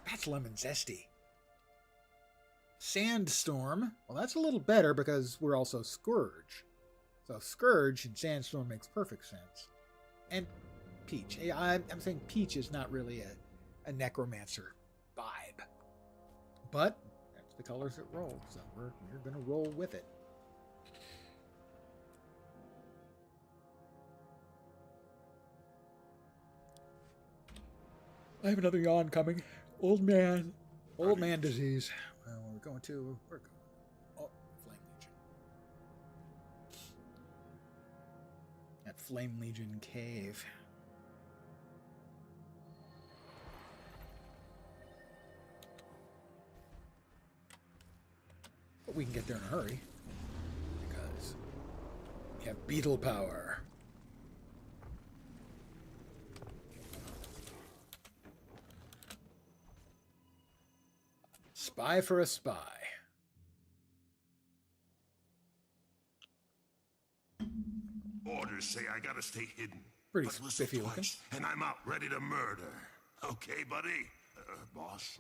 that's lemon zesty. Sandstorm, well, that's a little better because we're also Scourge. So Scourge and Sandstorm makes perfect sense. And Peach. I'm saying Peach is not really a necromancer vibe. But that's the colors that roll, so we're going to roll with it. I have another yawn coming. Old man disease. Well, we're going. Oh, Flame Legion. That Flame Legion cave. But we can get there in a hurry. Because we have beetle power. Spy for a spy. Orders say I gotta stay hidden. Pretty but spiffy looking. twice, and I'm out ready to murder. Okay, buddy? Boss?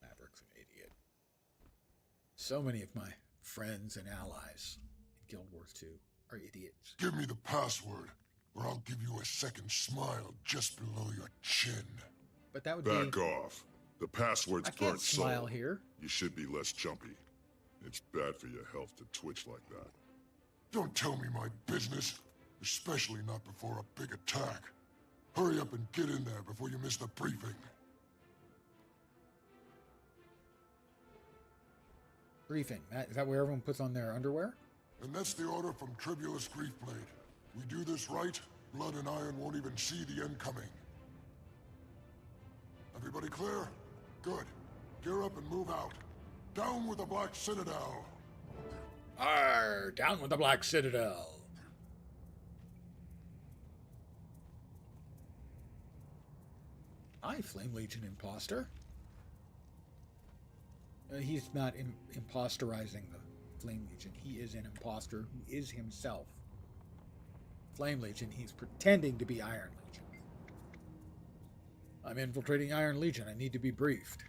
Maverick's an idiot. So many of my friends and allies in Guild Wars 2 are idiots. Give me the password, or I'll give you a second smile just below your chin. But that would Back be... off. The password's I can't burnt smile soul. here. You should be less jumpy. It's bad for your health to twitch like that. Don't tell me my business, especially not before a big attack. Hurry up and get in there before you miss the briefing. Briefing. Is that where everyone puts on their underwear? And that's the order from Tribulus Griefblade. We do this right, Blood and Iron won't even see the end coming. Everybody clear? Good. Gear up and move out. Down with the Black Citadel! Arr! Down with the Black Citadel! Hi, Flame Legion imposter. He's not imposterizing the Flame Legion. He is an imposter who is himself Flame Legion. He's pretending to be Iron Legion. I'm infiltrating Iron Legion. I need to be briefed.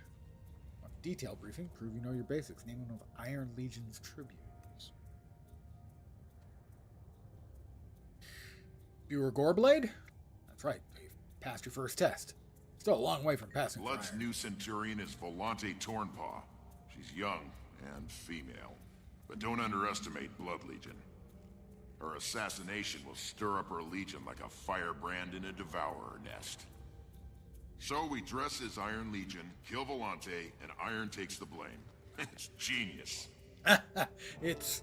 Detailed briefing. Prove you know your basics. Name one of Iron Legion's tribunes. Viewer Goreblade? That's right. You've passed your first test. Still a long way from passing. Blood's new Centurion is Volante Tornpaw. She's young and female. But don't underestimate Blood Legion. Her assassination will stir up her legion like a firebrand in a devourer nest. So we dress as Iron Legion, kill Volante, and Iron takes the blame. It's genius. It's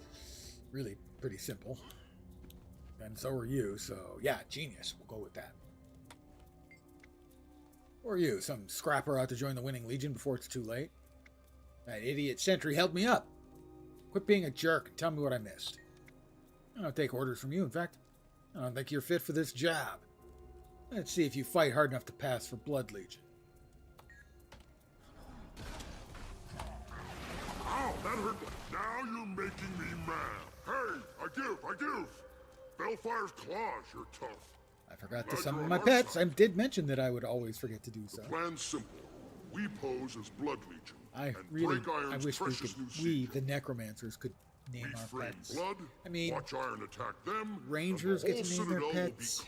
really pretty simple. And so are you, so yeah, genius. We'll go with that. Or you, some scrapper out to join the winning legion before it's too late? That idiot sentry held me up. Quit being a jerk and tell me what I missed. I don't take orders from you, in fact. I don't think you're fit for this job. Let's see if you fight hard enough to pass for Blood Legion. Ow, that hurt. Now you're making me mad. Hey, I give. Bellfire's claws, you're tough. I forgot to summon my pets. I did mention that I would always forget to do so. The plan's simple. We pose as Blood Legion. I wish we, the necromancers, could name our pets. Blood, I mean, watch Iron attack them, rangers get to name their pets.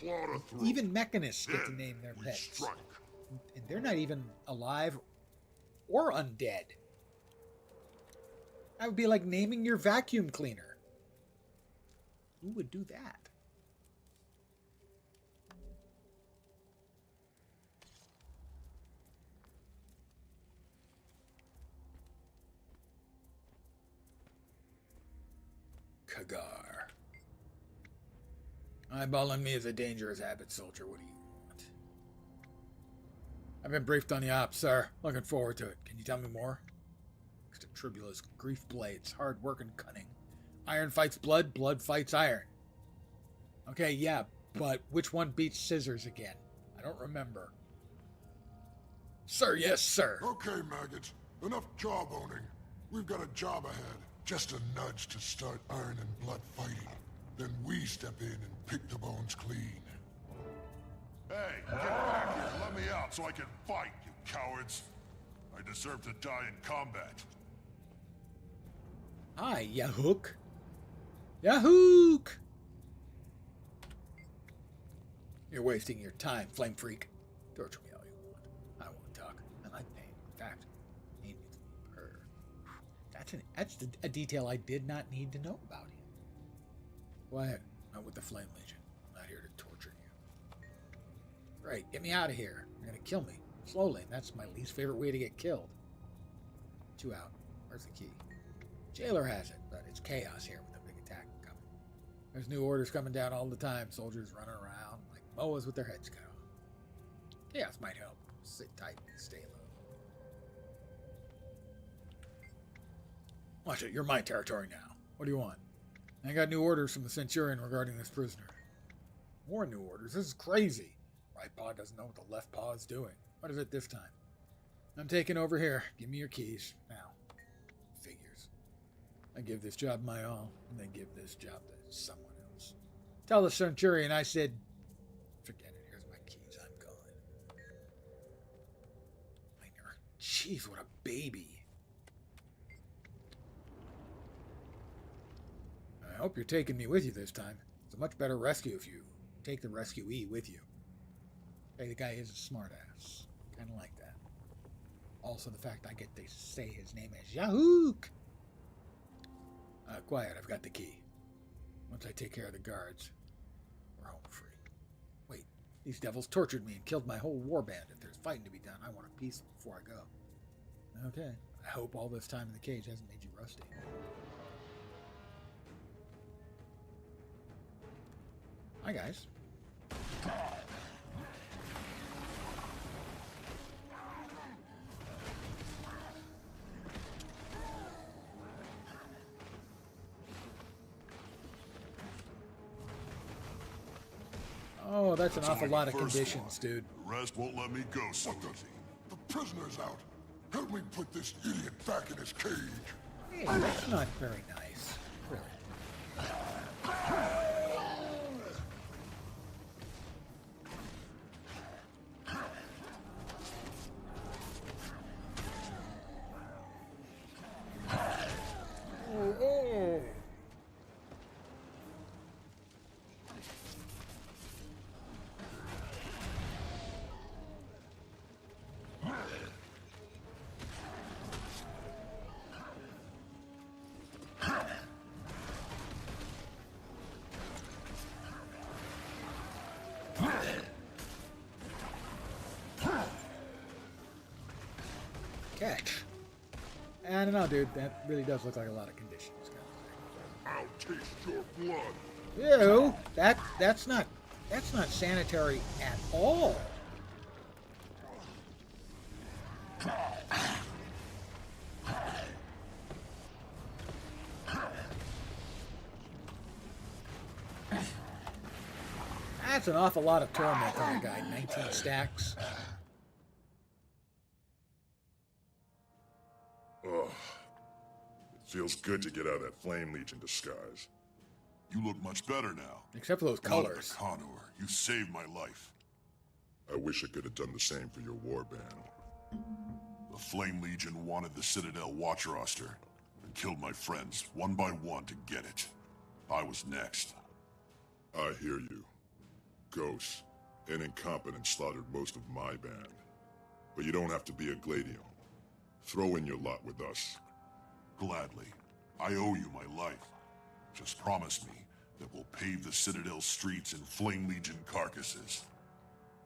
Even mechanists get to name their pets. Strike. And they're not even alive or undead. That would be like naming your vacuum cleaner. Who would do that? Kagar. Eyeballing me is a dangerous habit, soldier. What do you want? I've been briefed on the ops, sir. Looking forward to it. Can you tell me more? Next to Tribulus, grief blades, hard work and cunning. Iron fights blood, blood fights iron. Okay, yeah, but which one beats scissors again? I don't remember. Sir, yes, sir. Okay, maggots. Enough jawboning. We've got a job ahead. Just a nudge to start iron and blood fighting. Then we step in and pick the bones clean. Hey, get back here. Let me out so I can fight, you cowards. I deserve to die in combat. Hi, Yahook. Yahook! You're wasting your time, flame freak. Torture me all you want. I won't talk. I like pain. In fact, pain makes me purr. That's a detail I did not need to know about him. Go ahead. Not with the Flame Legion. I'm not here to torture you. Right, get me out of here. You're gonna kill me. Slowly, and that's my least favorite way to get killed. Get you out. Where's the key? Jailer has it, but it's chaos here with a big attack coming. There's new orders coming down all the time. Soldiers running around like boas with their heads cut off. Chaos might help. Sit tight and stay low. Watch it, you're my territory now. What do you want? I got new orders from the Centurion regarding this prisoner. More new orders? This is crazy. Right paw doesn't know what the left paw is doing. What is it this time? I'm taking over here. Give me your keys. Now. Figures. I give this job my all, and then give this job to someone else. Tell the Centurion I said, forget it. Here's my keys. I'm gone. Jeez, what a baby. I hope you're taking me with you this time. It's a much better rescue if you take the rescuee with you. Hey, the guy is a smartass. Kind of like that. Also, the fact I get to say his name as Yahook. Quiet, I've got the key. Once I take care of the guards, we're home free. Wait, these devils tortured me and killed my whole warband. If there's fighting to be done, I want a piece before I go. Okay, I hope all this time in the cage hasn't made you rusty. Hi, guys. Oh, that's an awful lot of conditions, dude. The rest won't let me go so easy. The prisoner's out. Help me put this idiot back in his cage. Hey, that's not very nice. Really. Oh. Catch. I don't know, dude. That really does look like a lot of conditions. I'll taste your blood. Ew, that's not sanitary at all. That's an awful lot of torment on a guy. 19 stacks. Ugh. It feels good to get out of that Flame Legion disguise. You look much better now. Except for those colors. Connor, you saved my life. I wish I could have done the same for your warband. The Flame Legion wanted the Citadel watch roster and killed my friends one by one to get it. I was next. I hear you. Ghosts and Incompetence slaughtered most of my band. But you don't have to be a Gladio. Throw in your lot with us. Gladly. I owe you my life. Just promise me that we'll pave the Citadel streets in Flame Legion carcasses.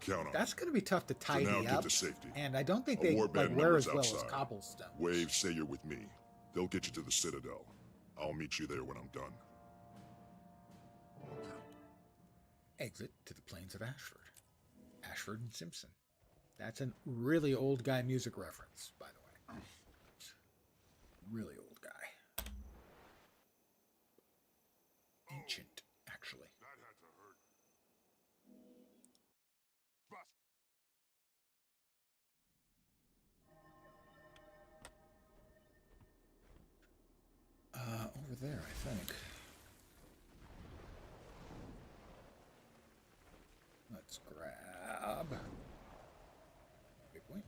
Count on. That's going to be tough to tidy now, get up. to safety. And I don't think A they warband wear as member's well as outside. cobblestone. Wave, say you're with me. They'll get you to the Citadel. I'll meet you there when I'm done. Exit to the plains of Ashford. Ashford and Simpson. That's a really old guy music reference, by the way. Really old guy. Ancient, actually. That had to hurt. Over there, I think. Let's grab... Big point.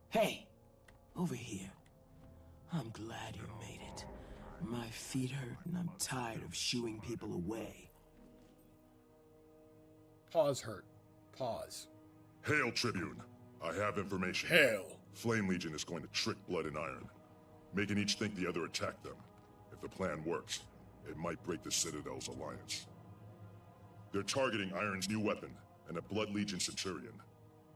Hey, over here. I'm glad you made it. My feet hurt and I'm tired of shooing people away. Pause hurt. Pause. Hail, Tribune. I have information. Hail. Flame Legion is going to trick Blood and Iron, making each think the other attacked them. If the plan works, it might break the Citadel's alliance. They're targeting Iron's new weapon and a Blood Legion Centurion.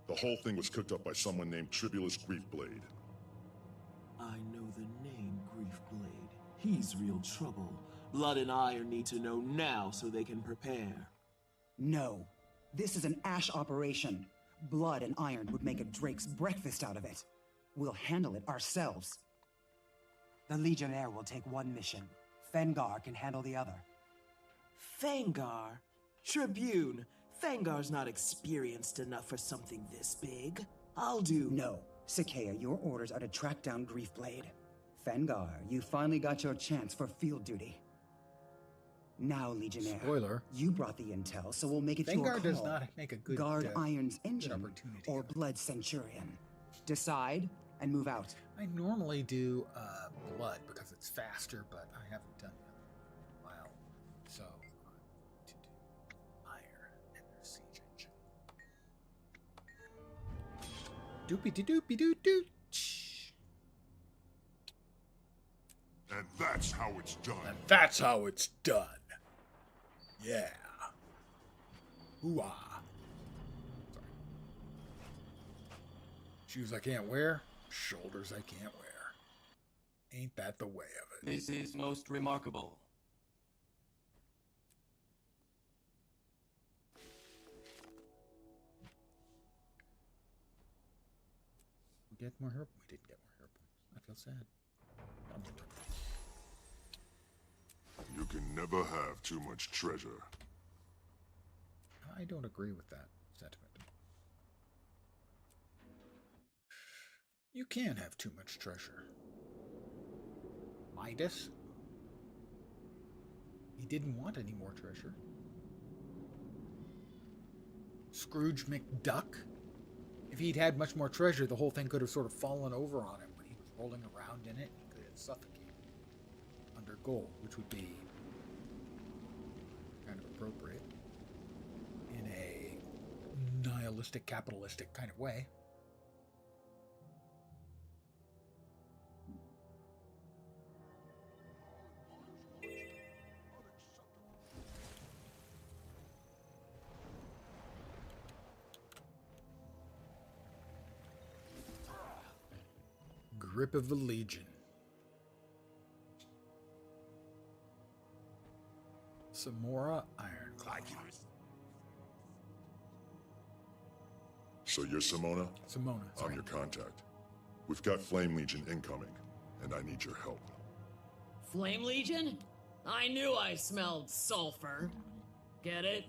The whole thing was cooked up by someone named Tribulus Griefblade. I know the name Griefblade. He's real trouble. Blood and Iron need to know now so they can prepare. No. This is an Ash operation. Blood and Iron would make a Drake's breakfast out of it. We'll handle it ourselves. The Legionnaire will take one mission. Fengar can handle the other. Fengar? Tribune, Fengar's not experienced enough for something this big. I'll do... No. Sakea, your orders are to track down Griefblade. Fengar, you finally got your chance for field duty. Now, Legionnaire. Spoiler. You brought the intel, so we'll make it your call. Fengar does not make a good Guard Iron's engine opportunity or of it. Blood Centurion. Decide and move out. I normally do blood because it's faster, but I haven't done that in a while. So to do iron and their siege engine. Doopy-de-doopy-doo-doo. And that's how it's done. And that's how it's done. Yeah. Hoo-ah. Sorry. Shoes I can't wear, shoulders I can't wear. Ain't that the way of it? This is most remarkable. We get more hero. We didn't get more hero points. I feel sad. You can never have too much treasure. I don't agree with that sentiment. You can have too much treasure. Midas? He didn't want any more treasure. Scrooge McDuck? If he'd had much more treasure, the whole thing could have sort of fallen over on him when he was rolling around in it. He could have suffocated under gold, which would be kind of appropriate in a nihilistic, capitalistic kind of way. grip of the Legion. Samora Ironclad. So you're Simona? Simona, sorry. I'm your contact. We've got Flame Legion incoming, and I need your help. Flame Legion? I knew I smelled sulfur. Get it?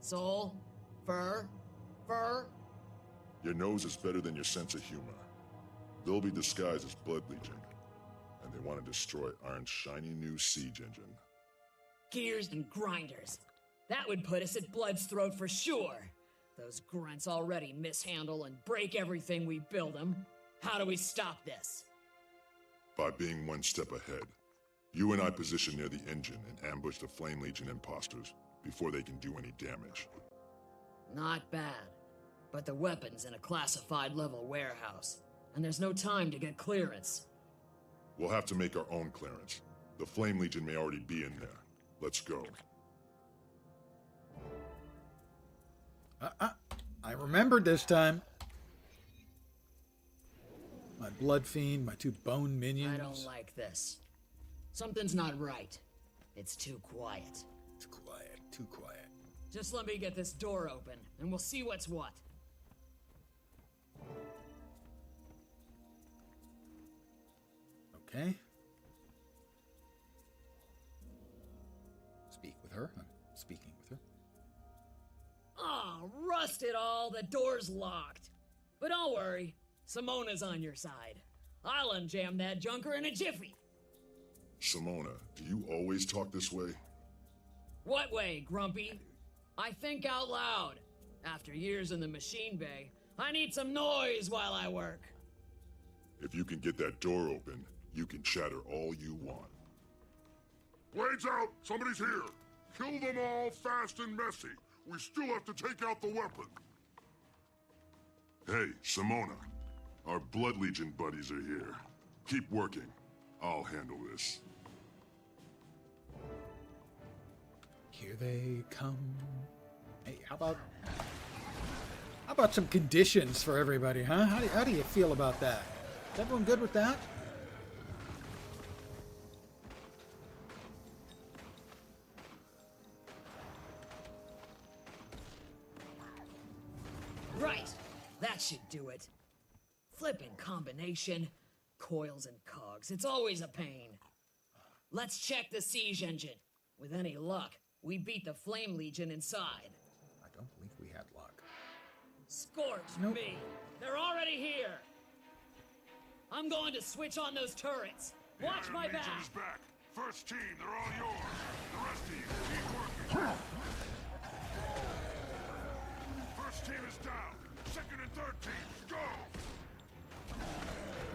Soul? Fur? Fur? Your nose is better than your sense of humor. They'll be disguised as Blood Legion, and they want to destroy Iron's shiny new siege engine. Gears and grinders. That would put us at Blood's throat for sure. Those grunts already mishandle and break everything we build them. How do we stop this? By being one step ahead. You and I position near the engine and ambush the Flame Legion imposters before they can do any damage. Not bad. But the weapon's in a classified level warehouse, and there's no time to get clearance. We'll have to make our own clearance. The Flame Legion may already be in there. Let's go. I remembered this time. My Blood Fiend, my 2 bone minions. I don't like this. Something's not right. It's too quiet. It's quiet, too quiet. Just let me get this door open, and we'll see what's what. Okay. Speak with her. I'm speaking with her. Oh, rust it all, the door's locked. But don't worry, Simona's on your side. I'll unjam that junker in a jiffy. Simona, do you always talk this way? What way, Grumpy? I think out loud. After years in the machine bay, I need some noise while I work. If you can get that door open, you can chatter all you want. Blades out! Somebody's here! Kill them all fast and messy. We still have to take out the weapon. Hey, Simona. Our Blood Legion buddies are here. Keep working. I'll handle this. Here they come. Hey, how about some conditions for everybody, huh? How do you feel about that? Is everyone good with that? Right, that should do it. Flippin' combination. Coils and cogs, it's always a pain. Let's check the siege engine. With any luck, we beat the Flame Legion inside. I don't believe we had luck. Scorch Nope. me! They're already here! I'm going to switch on those turrets. Watch The my Iron back! Legion is back. First team, they're all yours. The rest of you, keep working. First team is down. Second and third teams, go!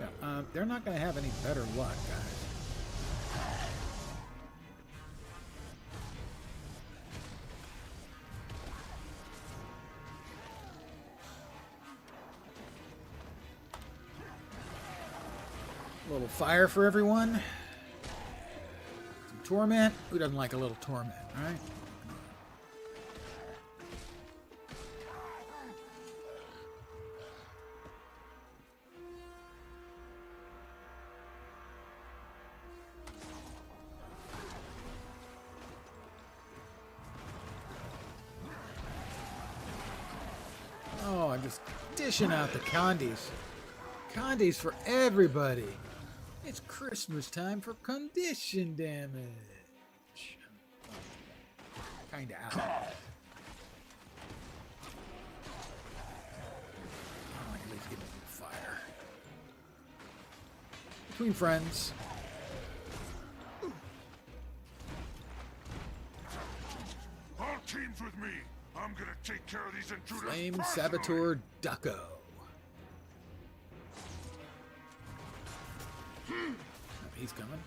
Yeah, they're not going to have any better luck, guys. A little fire for everyone. Some torment. Who doesn't like a little torment, right? Oh, I'm just dishing out the condies. Condies for everybody. It's Christmas time for condition damage. Kinda out. Oh, at least give me some fire. Between friends. All teams with me. I'm gonna take care of these intruders. Flame personally. Saboteur Ducko. He's coming.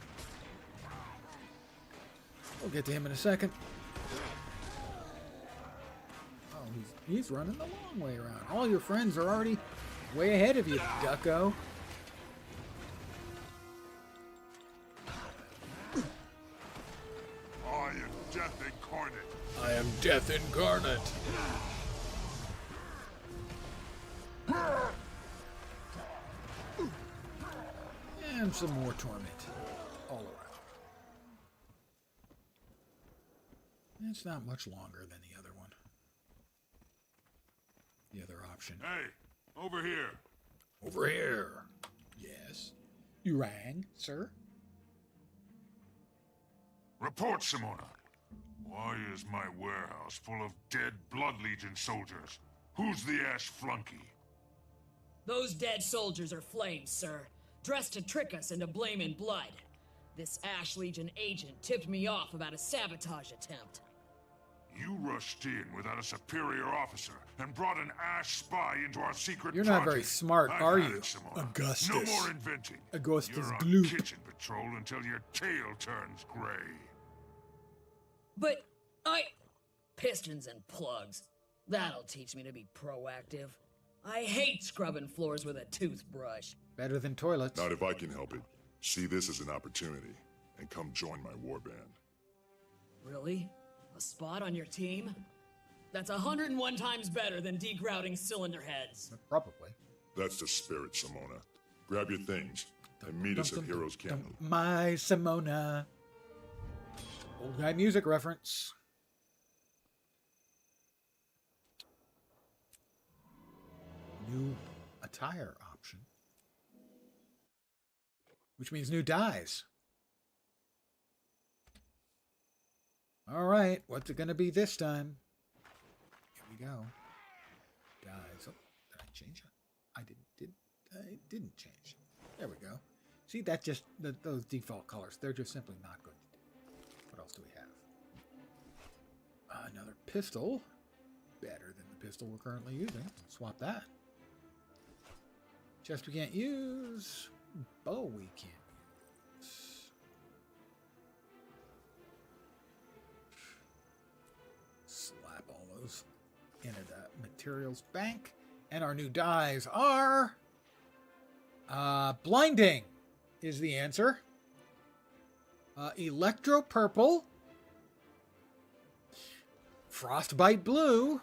We'll get to him in a second. Oh, he's running the long way around. All your friends are already way ahead of you, Ducko. I am Death Incarnate. I am Death Incarnate. And some more torment all around. It's not much longer than the other one. The other option. Hey, over here. Over here. Yes. You rang, sir? Report, Simona. Why is my warehouse full of dead Blood Legion soldiers? Who's the Ash flunky? Those dead soldiers are flames, sir. Dressed to trick us into blaming blood. This Ash Legion agent tipped me off about a sabotage attempt. You rushed in without a superior officer and brought an Ash spy into our secret You're not project. very smart, I've are had you, it, Simona. Augustus? No more inventing. Augustus You're on Gloop. kitchen patrol until your tail turns gray. But pistons and plugs. That'll teach me to be proactive. I hate scrubbing floors with a toothbrush. Better than toilets. Not if I can help it. See this as an opportunity and come join my warband. Really? A spot on your team? That's 101 times better than degrouting cylinder heads. Probably. That's the spirit, Simona. Grab your things and meet us at Heroes Canyon. My Simona. Old guy music reference. New attire option. Which means new dyes. Alright, what's it gonna be this time? Here we go. Dyes. Oh, did I change it? I didn't change. There we go. See, that just, those default colors, they're just simply not going to do. What else do we have? Another pistol. Better than the pistol we're currently using. Swap that. Chest we can't use. Bow we can't use. Slap all those into the materials bank. And our new dyes are... blinding is the answer. Electro purple. Frostbite blue.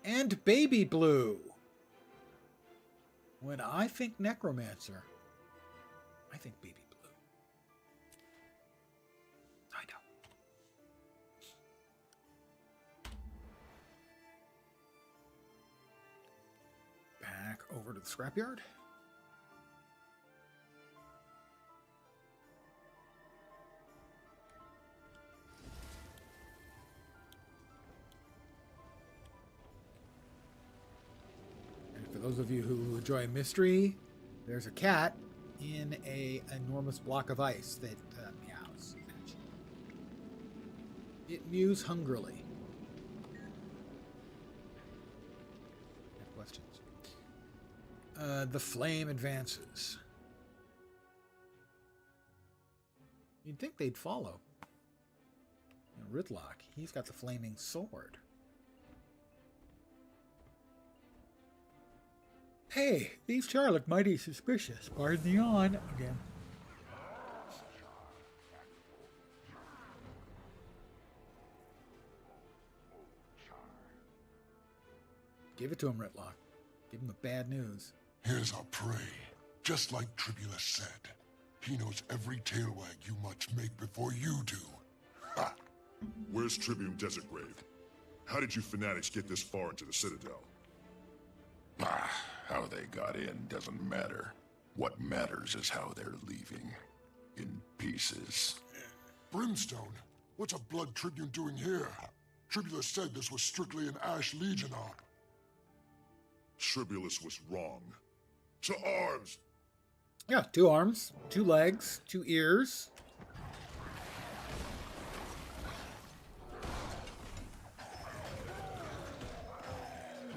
And baby blue. When I think necromancer, I think baby blue. I know. Back over to the scrapyard. For those of you who enjoy mystery, there's a cat in an enormous block of ice that meows at you. It mews hungrily. Have questions? The flame advances. You'd think they'd follow. Ridlock, he's got the flaming sword. Hey, these char look mighty suspicious. Pardon the yawn again. Give it to him, Ritlock. Give him the bad news. Here's our prey. Just like Tribulus said. He knows every tail wag you must make before you do. Ha! Where's Tribune Desert Grave? How did you fanatics get this far into the Citadel? How they got in doesn't matter. What matters is how they're leaving. In pieces. Brimstone, what's a Blood Tribune doing here? Tribulus said this was strictly an Ash Legion op. Tribulus was wrong. To arms! Yeah, 2 arms, 2 legs, 2 ears.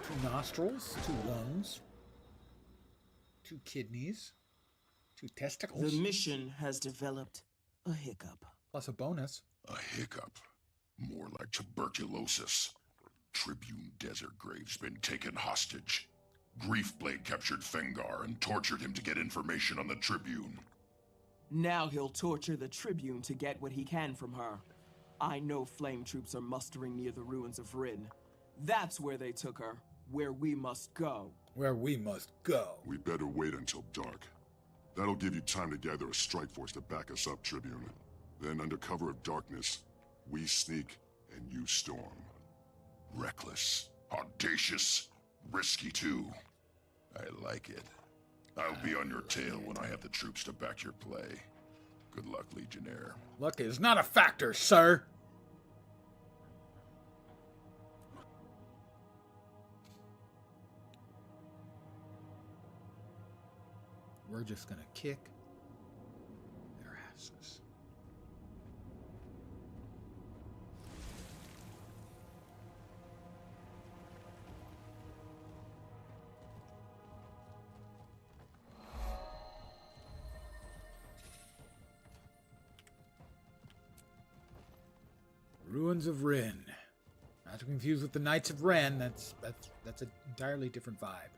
Two nostrils, 2 lungs, 2 kidneys, 2 testicles. The mission has developed a hiccup. Plus a bonus. A hiccup. More like tuberculosis. Tribune Desert Grave's been taken hostage. Griefblade captured Fengar and tortured him to get information on the Tribune. Now he'll torture the Tribune to get what he can from her. I know flame troops are mustering near the ruins of Rin. That's where they took her. Where we must go. Where we must go. We better wait until dark. That'll give you time to gather a strike force to back us up, Tribune. Then, under cover of darkness, we sneak and you storm. Reckless, audacious, risky too. I like it. I'll be on your tail when I have the troops to back your play. Good luck, Legionnaire. Luck is not a factor, sir. We're just gonna kick their asses. Ruins of Ren. Not to confuse with the Knights of Ren. That's an entirely different vibe.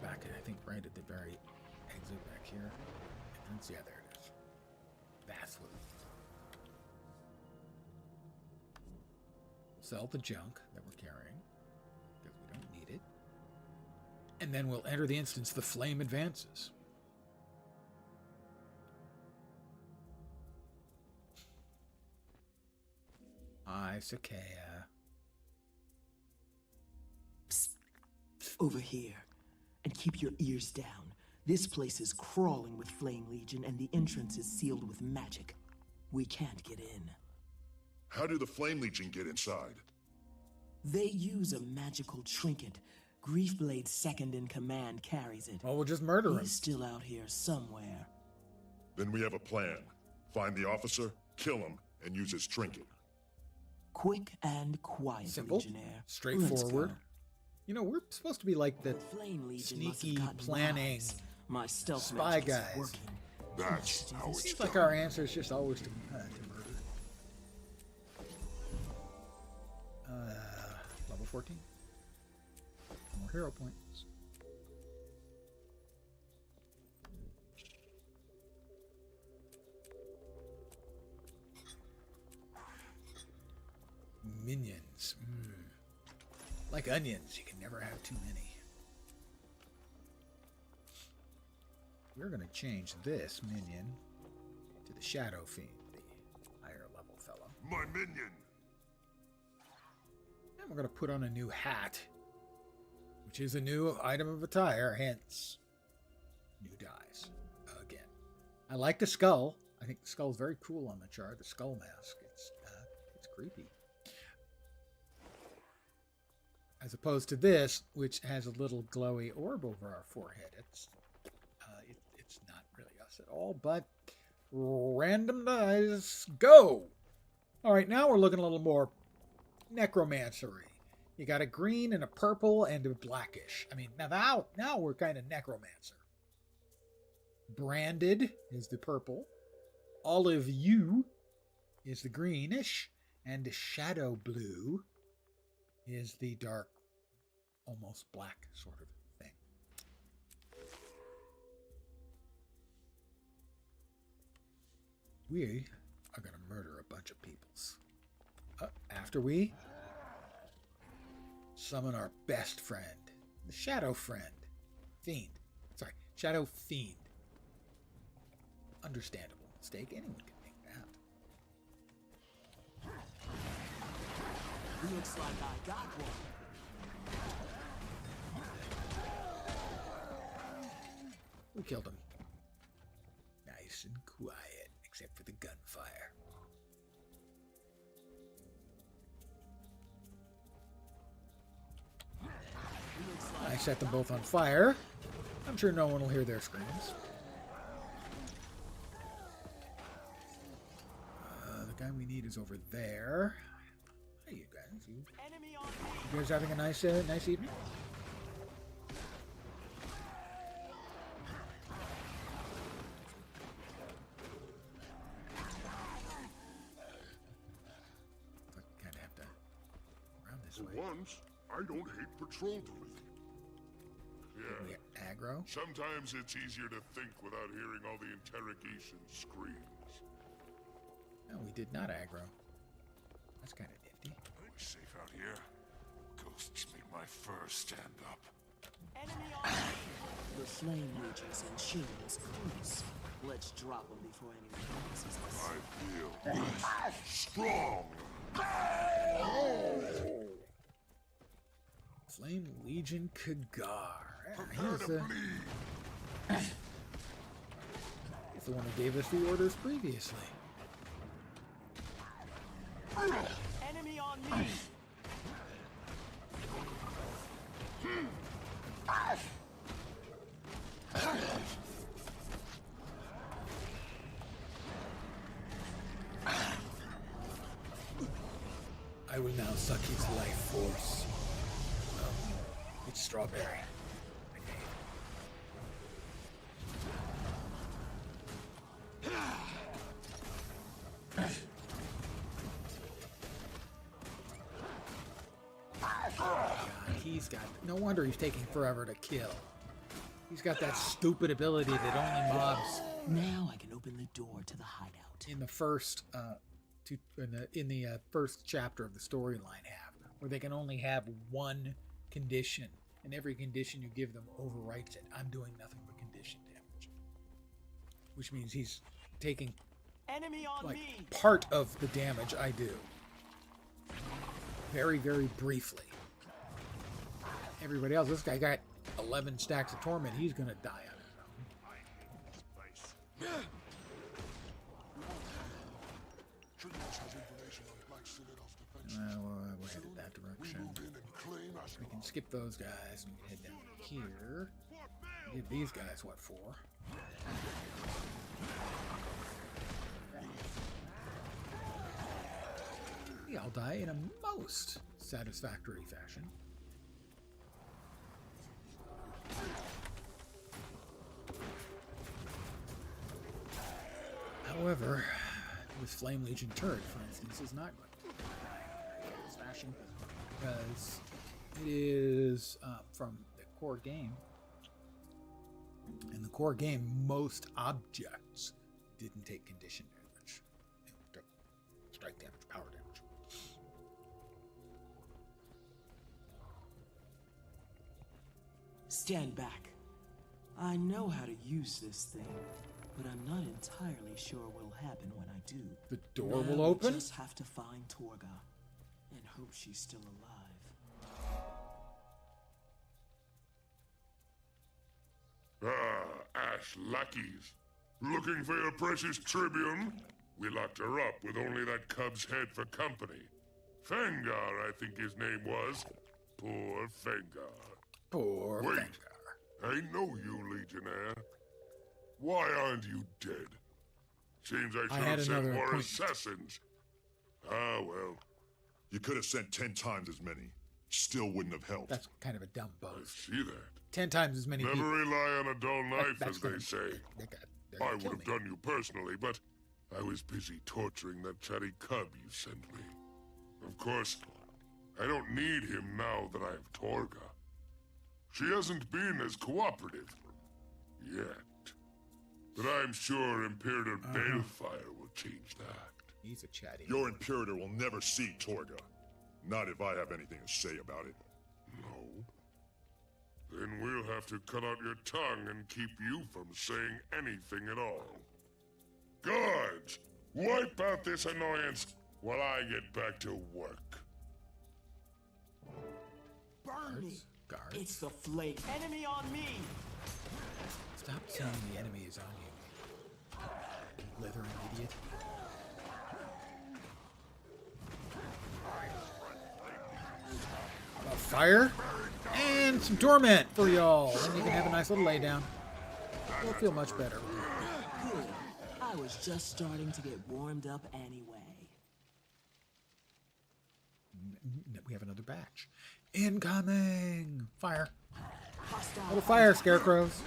Back, I think, right at the very exit back here. Entrance, yeah, there it is. That's what. We'll sell the junk that we're carrying because we don't need it, and then we'll enter the instance. The flame advances. Hi, Sakea. Psst. Over here. And keep your ears down. This place is crawling with Flame Legion, and the entrance is sealed with magic. We can't get in. How do the Flame Legion get inside? They use a magical trinket. Griefblade's second in command carries it. Well, we'll just murder him. He's still out here somewhere. Then we have a plan. Find the officer, kill him, and use his trinket. Quick and quiet, Simple, Legionnaire. straightforward. You know, we're supposed to be like the Flame Legion sneaky planning My stealth spy magic is guys. working. That's how it's Seems done. like our answer is just always to murder. Level 14. More hero points. Minions. Like onions, you can never have too many. We're going to change this minion to the Shadow Fiend, the higher level fellow. My minion! And we're going to put on a new hat, which is a new item of attire, hence new dies. Again, I like the skull. I think the skull is very cool on the chart. The skull mask. It's creepy. As opposed to this, which has a little glowy orb over our forehead. It's not really us at all, but random dice, go! All right, now we're looking a little more necromancery. You got a green and a purple and a blackish. I mean, now we're kind of necromancer. Branded is the purple. Olive hue is the greenish. And the shadow blue is the dark, almost black sort of thing. We are going to murder a bunch of peoples. After we summon our best friend, the Shadow Friend. Shadow Fiend. Understandable mistake. Anyone can make that. Looks like I got one. We killed him. Nice and quiet, except for the gunfire. I set them both on fire. I'm sure no one will hear their screams. The guy we need is over there. Hey, you guys. You guys having a nice evening? Kind of have to round this way. For once, I don't hate patrol duty. Yeah. Aggro? Sometimes it's easier to think without hearing all the interrogation screams. No, we did not aggro. That's kind of nifty. We're safe out here. Ghosts make my fur stand up. Enemy on me! The Flame Legions and Shields close. Let's drop them before anyone notices us. I feel strong. Flame Legion Kagar. Prepare to bleed. He's the one who gave us the orders previously. Enemy on me! I will now suck his life force. It's strawberry. God, he's got... No wonder he's taking forever to kill. He's got that stupid ability that only mobs... Now I can open the door to the hideout. In the first... in the first chapter of the storyline have, where they can only have one condition, and every condition you give them overwrites it. I'm doing nothing but condition damage, which means he's taking Enemy on like me! part of the damage I do, very, very briefly. Everybody else, this guy got 11 stacks of torment. He's gonna die on his own. We're headed that direction. We can skip those guys and we can head down here. Give these guys what for. Yeah, I'll die in a most satisfactory fashion. However, this Flame Legion turret, for instance, is not going to die in this fashion because it is from the core game. In the core game, most objects didn't take condition damage. They took strike damage, power damage. Stand back. I know how to use this thing, but I'm not entirely sure what'll happen when I do. The door Now will open? We just have to find Torga and hope she's still alive. Ash lackeys. Looking for your precious Tribune? We locked her up with only that cub's head for company. Fengar, I think his name was. Poor Fengar. Poor Wait, Fengar. I know you, Legionnaire. Why aren't you dead? Seems I should have sent more assassins. Ah, well. You could have sent 10 times as many. Still wouldn't have helped. That's kind of a dumb I boast. see that. 10 times as many Never people. rely on a dull knife, as they say. They're I gonna would kill have me. done you personally, but I was busy torturing that chatty cub you sent me. Of course, I don't need him now that I have Torga. She hasn't been as cooperative yet. But I'm sure Imperator Balefire will change that. He's a chatty. Your Imperator will never see Torga. Not if I have anything to say about it. No? Then we'll have to cut out your tongue and keep you from saying anything at all. Guards! Wipe out this annoyance while I get back to work. Burn me! Guards. It's the flame. Enemy on me! Stop saying the enemy is on you. You blithering idiot. How about fire? And some torment for y'all. Then you can have a nice little lay down. You'll feel much better. Good. I was just starting to get warmed up anyway. We have another batch. Incoming! Fire. Hostile. Little fire, scarecrows.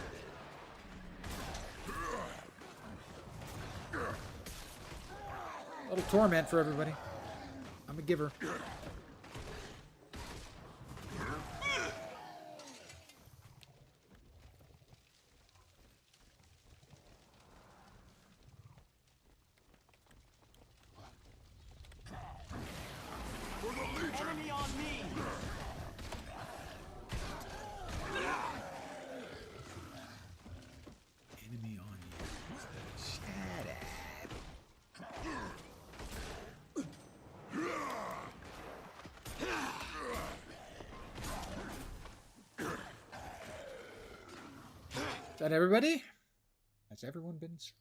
Little torment for everybody. I'm a giver. on me! Enemy on you. Shut up. Is that everybody? Has everyone been served?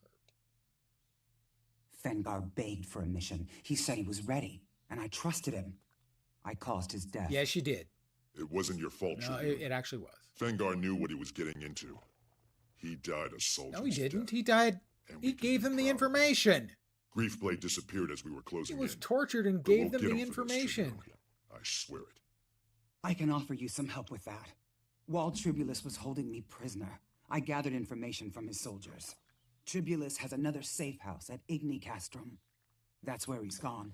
Fengar begged for a mission. He said he was ready, and I trusted him. I caused his death. Yes, you did. It wasn't your fault, No, Tribune. it actually was. Fengar knew what he was getting into. He died a soldier's No, he didn't. death. He died. And He we can gave be him the proud of it. information. Griefblade disappeared as we were He closing was in. tortured and But gave we'll them get the him for this, information. Tribune. I swear it. I can offer you some help with that. While Tribulus was holding me prisoner, I gathered information from his soldiers. Tribulus has another safe house at Igni Castrum. That's where he's gone.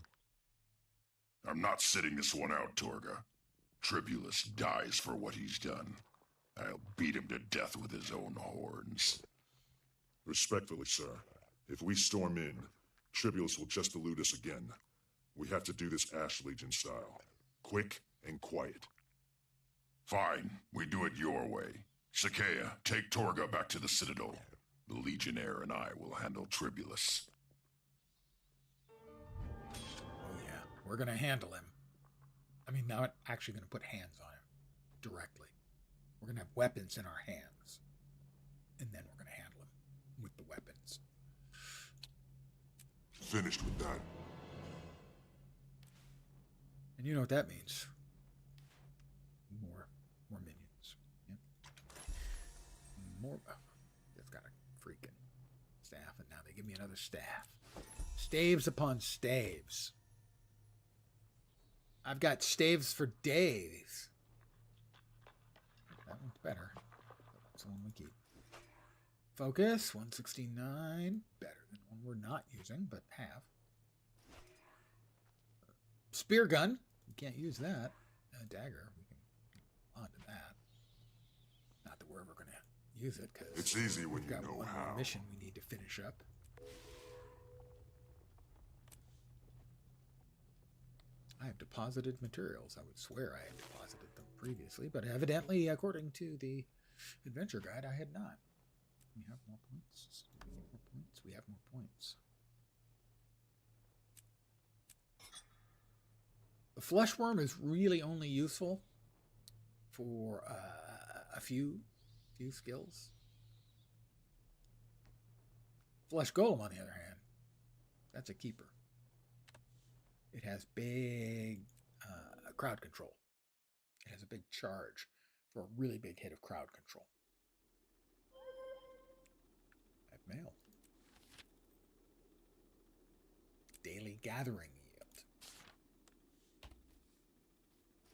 I'm not sitting this one out, Torga. Tribulus dies for what he's done. I'll beat him to death with his own horns. Respectfully, sir, if we storm in, Tribulus will just elude us again. We have to do this Ash Legion style. Quick and quiet. Fine, we do it your way. Sakea, take Torga back to the Citadel. The Legionnaire and I will handle Tribulus. Oh, yeah. We're going to handle him. I mean, not actually going to put hands on him directly. We're going to have weapons in our hands. And then we're going to handle him with the weapons. Finished with that. And you know what that means. More minions. Yep. More. Just got a freaking staff, and now they give me another staff. Staves upon staves. I've got staves for days. That one's better. That's the one we keep. Focus, 169. Better than one we're not using, but have. Spear gun. We can't use that. A dagger. We can on to that. Not that we're ever going to use it, because It's easy when we've you got know one how. more mission we need to finish up. I have deposited materials. I would swear I had deposited them previously, but evidently, according to the adventure guide, I had not. We have more points. Do we get more points? We have more points. The flesh worm is really only useful for a few skills. Flesh golem, on the other hand, that's a keeper. It has big crowd control. It has a big charge for a really big hit of crowd control. I have mail. Daily gathering yield.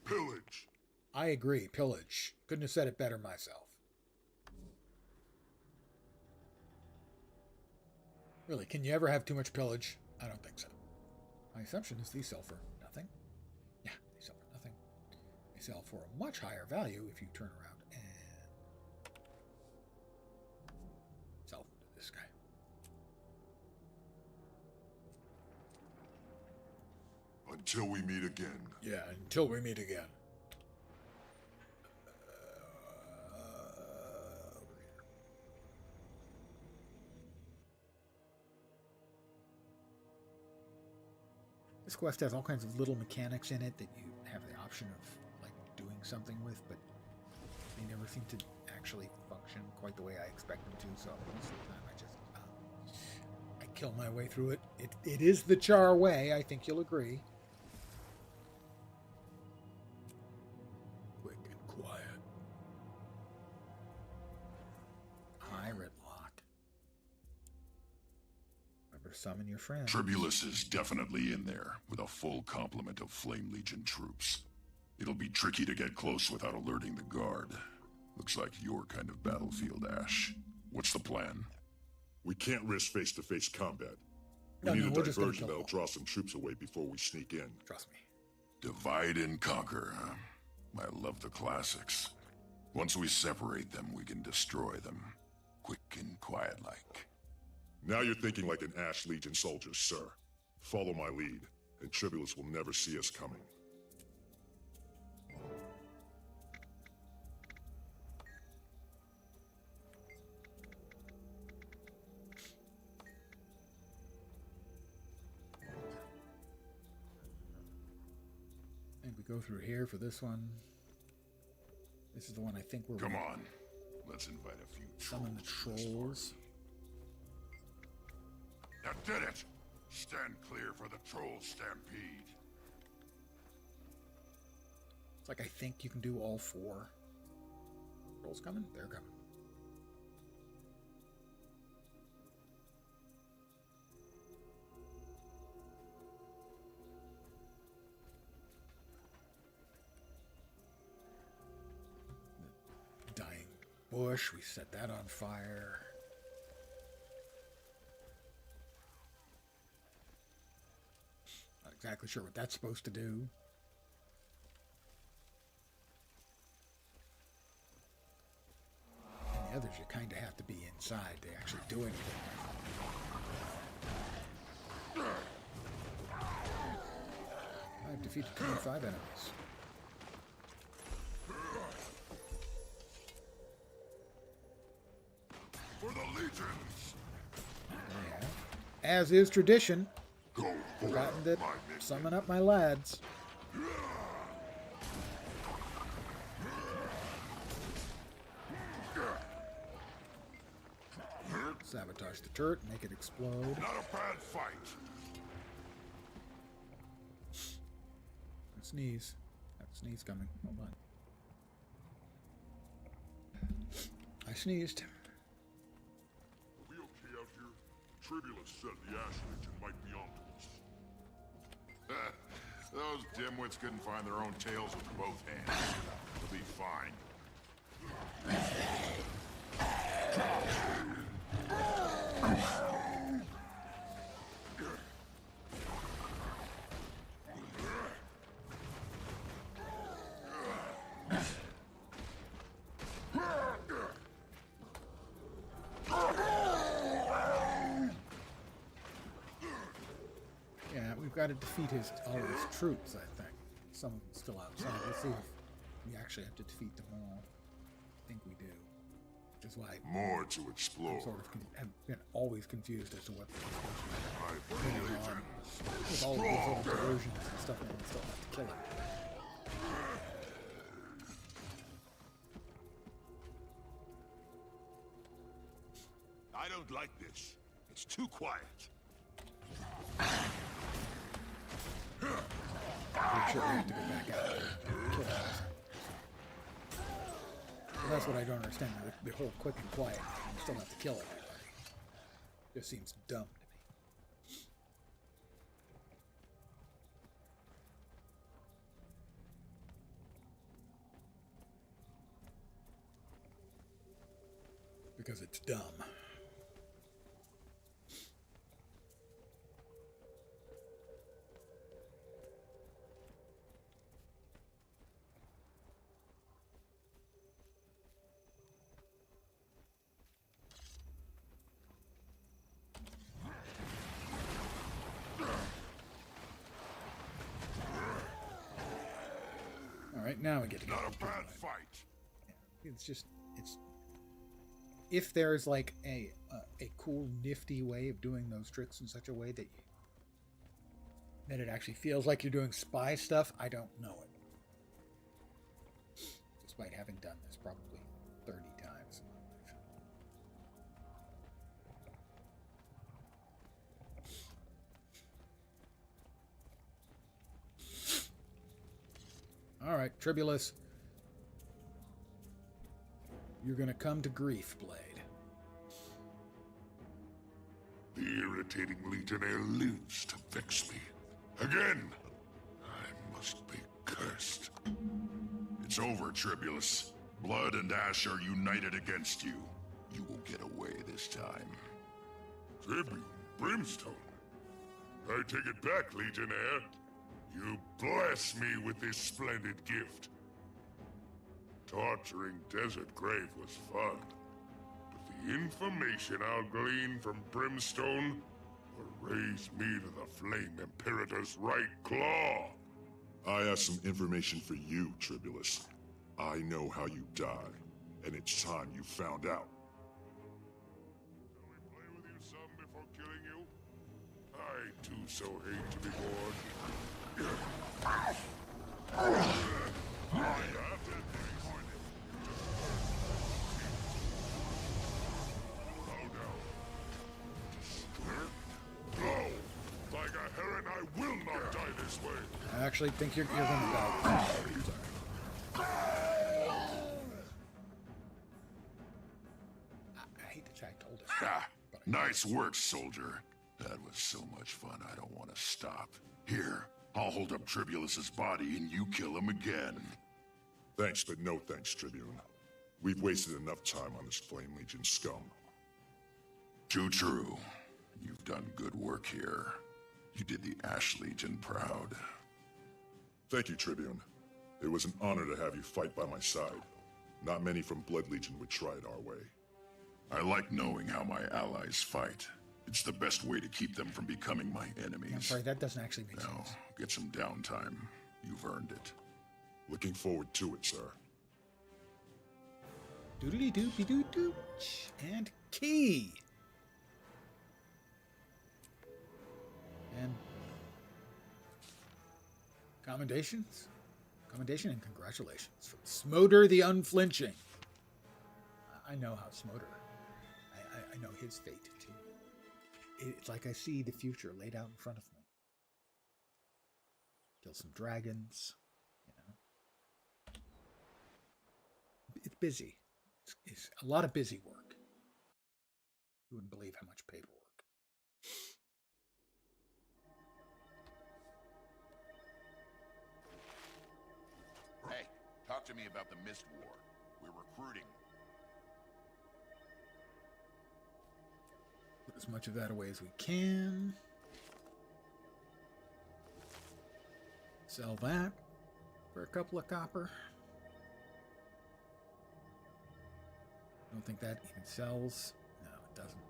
Pillage. I agree, pillage. Couldn't have said it better myself. Really, can you ever have too much pillage? I don't think so. My assumption is these sell for nothing. Yeah, they sell for nothing. They sell for a much higher value if you turn around and sell them to this guy. Until we meet again. Yeah, until we meet again. Over here. This quest has all kinds of little mechanics in it that you have the option of like doing something with, but they never seem to actually function quite the way I expect them to. So most of the time, I kill my way through it. It is the Char way. I think you'll agree. Quick and quiet. Pirate lock. Remember to summon your friends. Tribulus is definitely in there, with a full complement of Flame Legion troops. It'll be tricky to get close without alerting the guard. Looks like your kind of battlefield, Ash. What's the plan? We can't risk face-to-face combat. We No, need a we're just gonna diversion kill that'll draw some troops away before we sneak in. Trust me. Divide and conquer, huh? I love the classics. Once we separate them, we can destroy them. Quick and quiet-like. Now you're thinking like an Ash Legion soldier, sir. Follow my lead, and Tribulus will never see us coming. we go through here for this one. This is the one I think we're... Come on. Let's invite a few summon the trolls. That did it! Stand clear for the troll stampede. It's like I think you can do all 4. Trolls coming? They're coming. The dying bush, we set that on fire. Not exactly sure what that's supposed to do. And the others, you kind of have to be inside to actually do anything. I've defeated 25 enemies. For the legions! Yeah. As is tradition. Go Forgotten to summon up my lads. Sabotage the turret, make it explode. Not a bad fight. Sneeze. I have a sneeze coming. Hold on. I sneezed. Are we okay out here? Tribulus said the Ash Legion might be onto us. Those dimwits couldn't find their own tails with both hands. They'll be fine. Yeah, we've got to defeat all of his troops, I think. Some of them still outside. Let's see if we actually have to defeat them all. I think we do. Which is why More to explore. I'm sort of have been always confused as to what My going on legions. with all of these little diversions and stuff, and we still have to kill him. I don't like this. It's too quiet. I'm sure we have to go back out there and kill him. But that's what I don't understand. The whole quick and quiet. You still have to kill everybody. Just seems dumb to me. Because it's dumb. All right, now we get to go. Not a bad fight. It's just, if there's like a cool, nifty way of doing those tricks in such a way that it actually feels like you're doing spy stuff, I don't know it. Despite having done this probably 30 times in my life. All right, Tribulus. You're gonna come to grief, Blade. The irritating Legionnaire lives to vex me. Again! I must be cursed. It's over, Tribulus. Blood and Ash are united against you. You will get away this time. Tribune, Brimstone. I take it back, Legionnaire. You bless me with this splendid gift. Torturing Desert Grave was fun, but the information I'll glean from Brimstone will raise me to the Flame Imperator's right claw. I have some information for you, Tribulus. I know how you die, and it's time you found out. Shall we play with you some before killing you? I too so hate to be bored. Like a heron, I will not die this way. I actually think you're going to die. Sorry. I hate that Jack told us. Ha! Nice work, soldier. That was so much fun, I don't want to stop. Here, I'll hold up Tribulus's body and you kill him again. Thanks, but no thanks, Tribune. We've wasted enough time on this Flame Legion scum. Too true. You've done good work here. You did the Ash Legion proud. Thank you, Tribune. It was an honor to have you fight by my side. Not many from Blood Legion would try it our way. I like knowing how my allies fight. It's the best way to keep them from becoming my enemies. I'm sorry, that doesn't actually make Now, sense. get some downtime. You've earned it. Looking forward to it, sir. Doodly doopy doo doo. And key. And commendation and congratulations from Smoder the Unflinching. I know how Smoder. I know his fate too. It's like I see the future laid out in front of me. Kill some dragons, you know. It's busy. It's a lot of busy work. You wouldn't believe how much paperwork. Hey, talk to me about the Mist War. We're recruiting. Put as much of that away as we can. Sell that for a couple of copper. Don't think that even sells. No, it doesn't.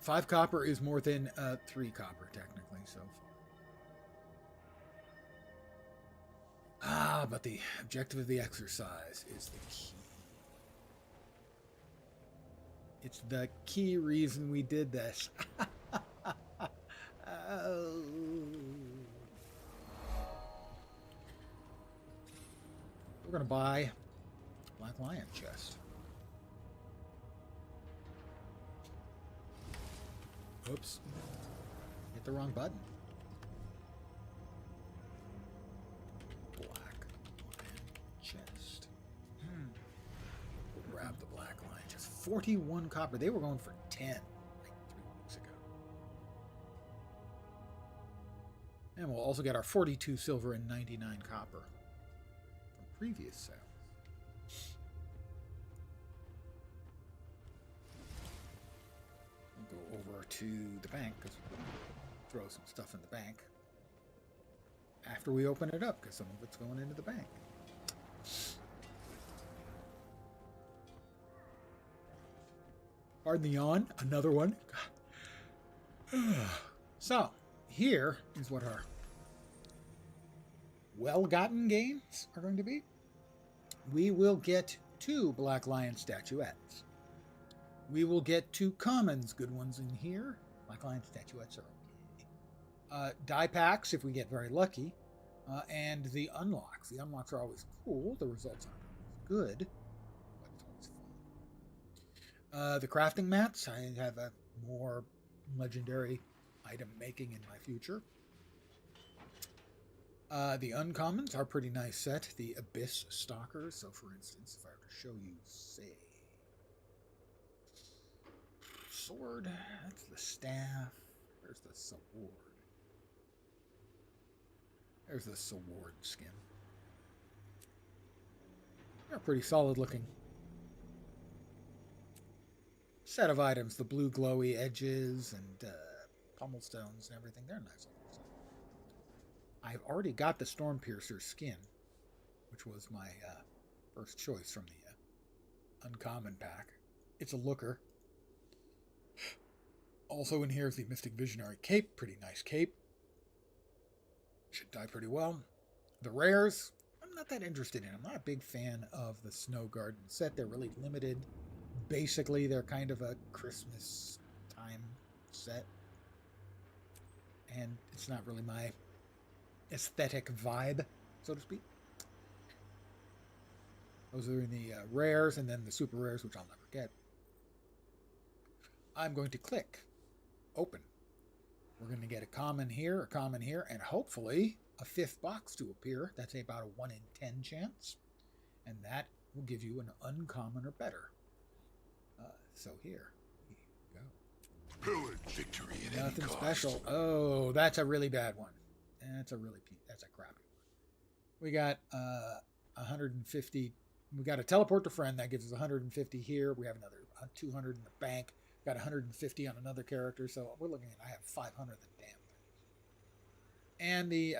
Five copper is more than 3 copper technically so far. But the objective of the exercise is the key. It's the key reason we did this. Oh. We're going to buy Black Lion chest. Oops. Hit the wrong button. Black Lion chest. We'll grab the Black Lion chest. 41 copper. They were going for 10 like 3 weeks ago. And we'll also get our 42 silver and 99 copper from previous sales. We'll go over to the bank because we'll throw some stuff in the bank after we open it up because some of it's going into the bank. Pardon the yawn. Another one. So, here is what our well-gotten gains are going to be. We will get 2 Black Lion statuettes. We will get 2 commons, good ones in here. Black Lion statuettes are okay. Die packs, if we get very lucky. And the unlocks. The unlocks are always cool. The results aren't always good. But it's always fun. The crafting mats, I have a more legendary item making in my future. The uncommons are pretty nice set. The Abyss Stalkers. So, for instance, if I were to show you, say, sword, that's the staff. There's the sword. There's the sword skin. They're pretty solid looking set of items. The blue glowy edges and pommel stones and everything. They're nice looking. I've already got the Stormpiercer skin, which was my first choice from the uncommon pack. It's a looker. Also in here is the Mystic Visionary cape. Pretty nice cape. Should die pretty well. The rares, I'm not that interested in. I'm not a big fan of the Snow Garden set. They're really limited. Basically, they're kind of a Christmas time set. and it's not really my aesthetic vibe, so to speak. Those are in the rares, and then the super rares, which I'll never get. I'm going to click open. We're going to get a common here, and hopefully a 5th box to appear. That's about a 1 in 10 chance, and that will give you an uncommon or better. So here we go. Pillage. Victory at Nothing special. Oh, that's a really bad one. That's a crappy one. We got 150. We got a teleport to friend that gives us 150 here. We have another 200 in the bank. Got 150 on another character, so we're looking at I have 500 of the damn things. And the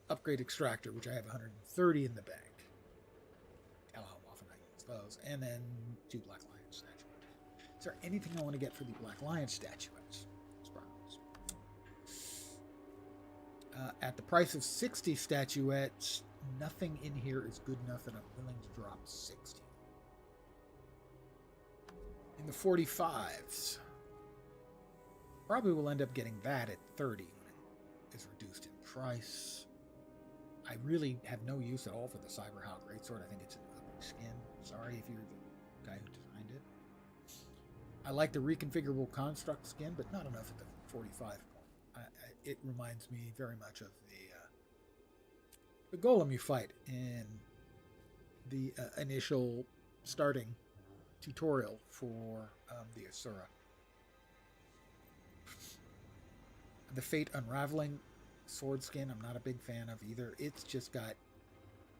upgrade extractor, which I have 130 in the bank. Tell how often I use those. And then 2 Black Lion statuettes. Is there anything I want to get for the Black Lion statuettes? At the price of 60 statuettes, nothing in here is good enough that I'm willing to drop 60. In the 45s, probably will end up getting that at 30 when it is reduced in price. I really have no use at all for the Cyberhound Greatsword. I think it's an ugly skin. Sorry if you're the guy who designed it. I like the reconfigurable construct skin, but not enough at the 45 point. It reminds me very much of the golem you fight in the initial starting tutorial for the Asura. The Fate Unraveling sword skin, I'm not a big fan of either. It's just got,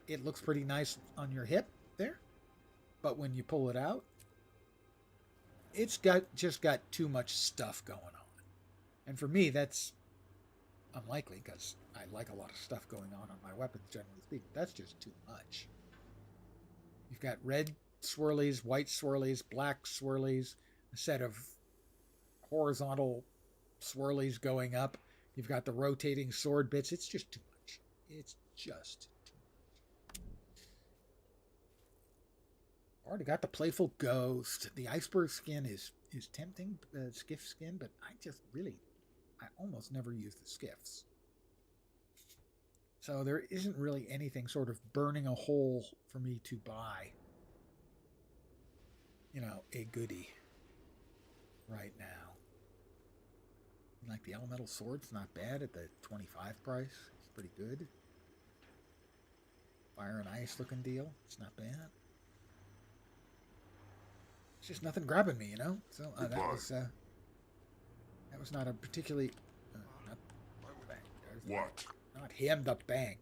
it looks pretty nice on your hip there, but when you pull it out, it's just got too much stuff going on. And for me, that's unlikely because I like a lot of stuff going on my weapons, generally speaking. That's just too much. You've got red swirlies, white swirlies, black swirlies, a set of horizontal swirlies going up. You've got the rotating sword bits. It's just too much. It's just too much. Already got the Playful Ghost. The iceberg skin is tempting, skiff skin, but I almost never use the skiffs. So there isn't really anything sort of burning a hole for me to buy, a goodie right now. Like the elemental sword's not bad at the 25 price. It's pretty good. Fire and ice looking deal. It's not bad. It's just nothing grabbing me, So that was not a particularly What? Not him, the bank.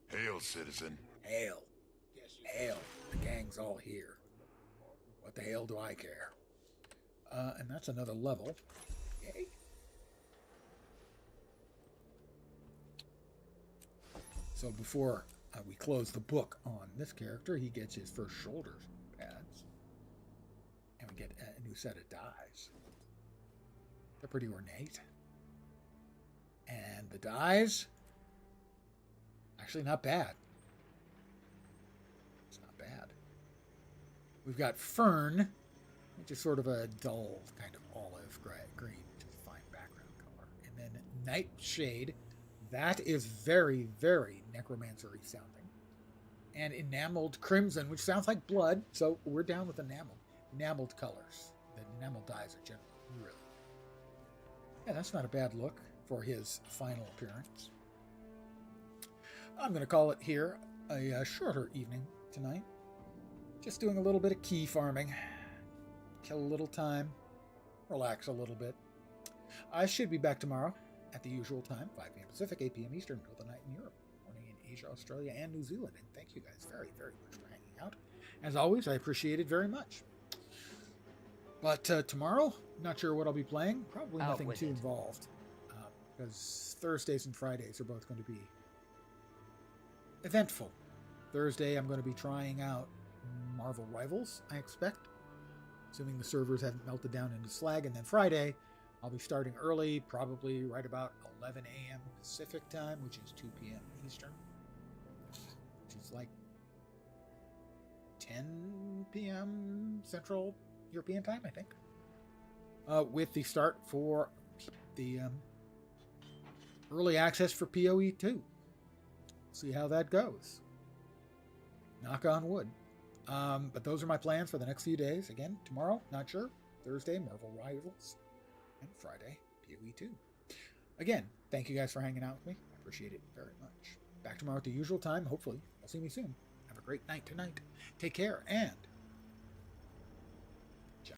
Hail, citizen. Hail. Hail. The gang's all here. What the hell do I care? And that's another level. Yay. So before we close the book on this character, he gets his first shoulder pads. And we get a new set of dies. They're pretty ornate. And the dies, actually not bad. It's not bad. We've got Fern, which is sort of a dull kind of olive green, which is a fine background color. And then Nightshade, that is very, very necromancer-y sounding. And Enameled Crimson, which sounds like blood, so we're down with enameled colors. The enameled dyes are generally really. Yeah, that's not a bad look for his final appearance. I'm going to call it here a shorter evening tonight. Just doing a little bit of key farming. Kill a little time. Relax a little bit. I should be back tomorrow at the usual time, 5 p.m. Pacific, 8 p.m. Eastern, middle of the night in Europe, morning in Asia, Australia, and New Zealand. And thank you guys very, very much for hanging out. As always, I appreciate it very much. But tomorrow, not sure what I'll be playing. Probably nothing too involved. Because Thursdays and Fridays are both going to be eventful. Thursday, I'm going to be trying out Marvel Rivals, I expect. Assuming the servers haven't melted down into slag. And then Friday, I'll be starting early, probably right about 11 a.m. Pacific time, which is 2 p.m. Eastern. Which is like 10 p.m. Central European time, I think. With the start for the early access for PoE 2. See how that goes. Knock on wood. But those are my plans for the next few days. Again, tomorrow, not sure. Thursday, Marvel Rivals. And Friday, PoE 2. Again, thank you guys for hanging out with me. I appreciate it very much. Back tomorrow at the usual time, hopefully. I'll see you soon. Have a great night tonight. Take care, and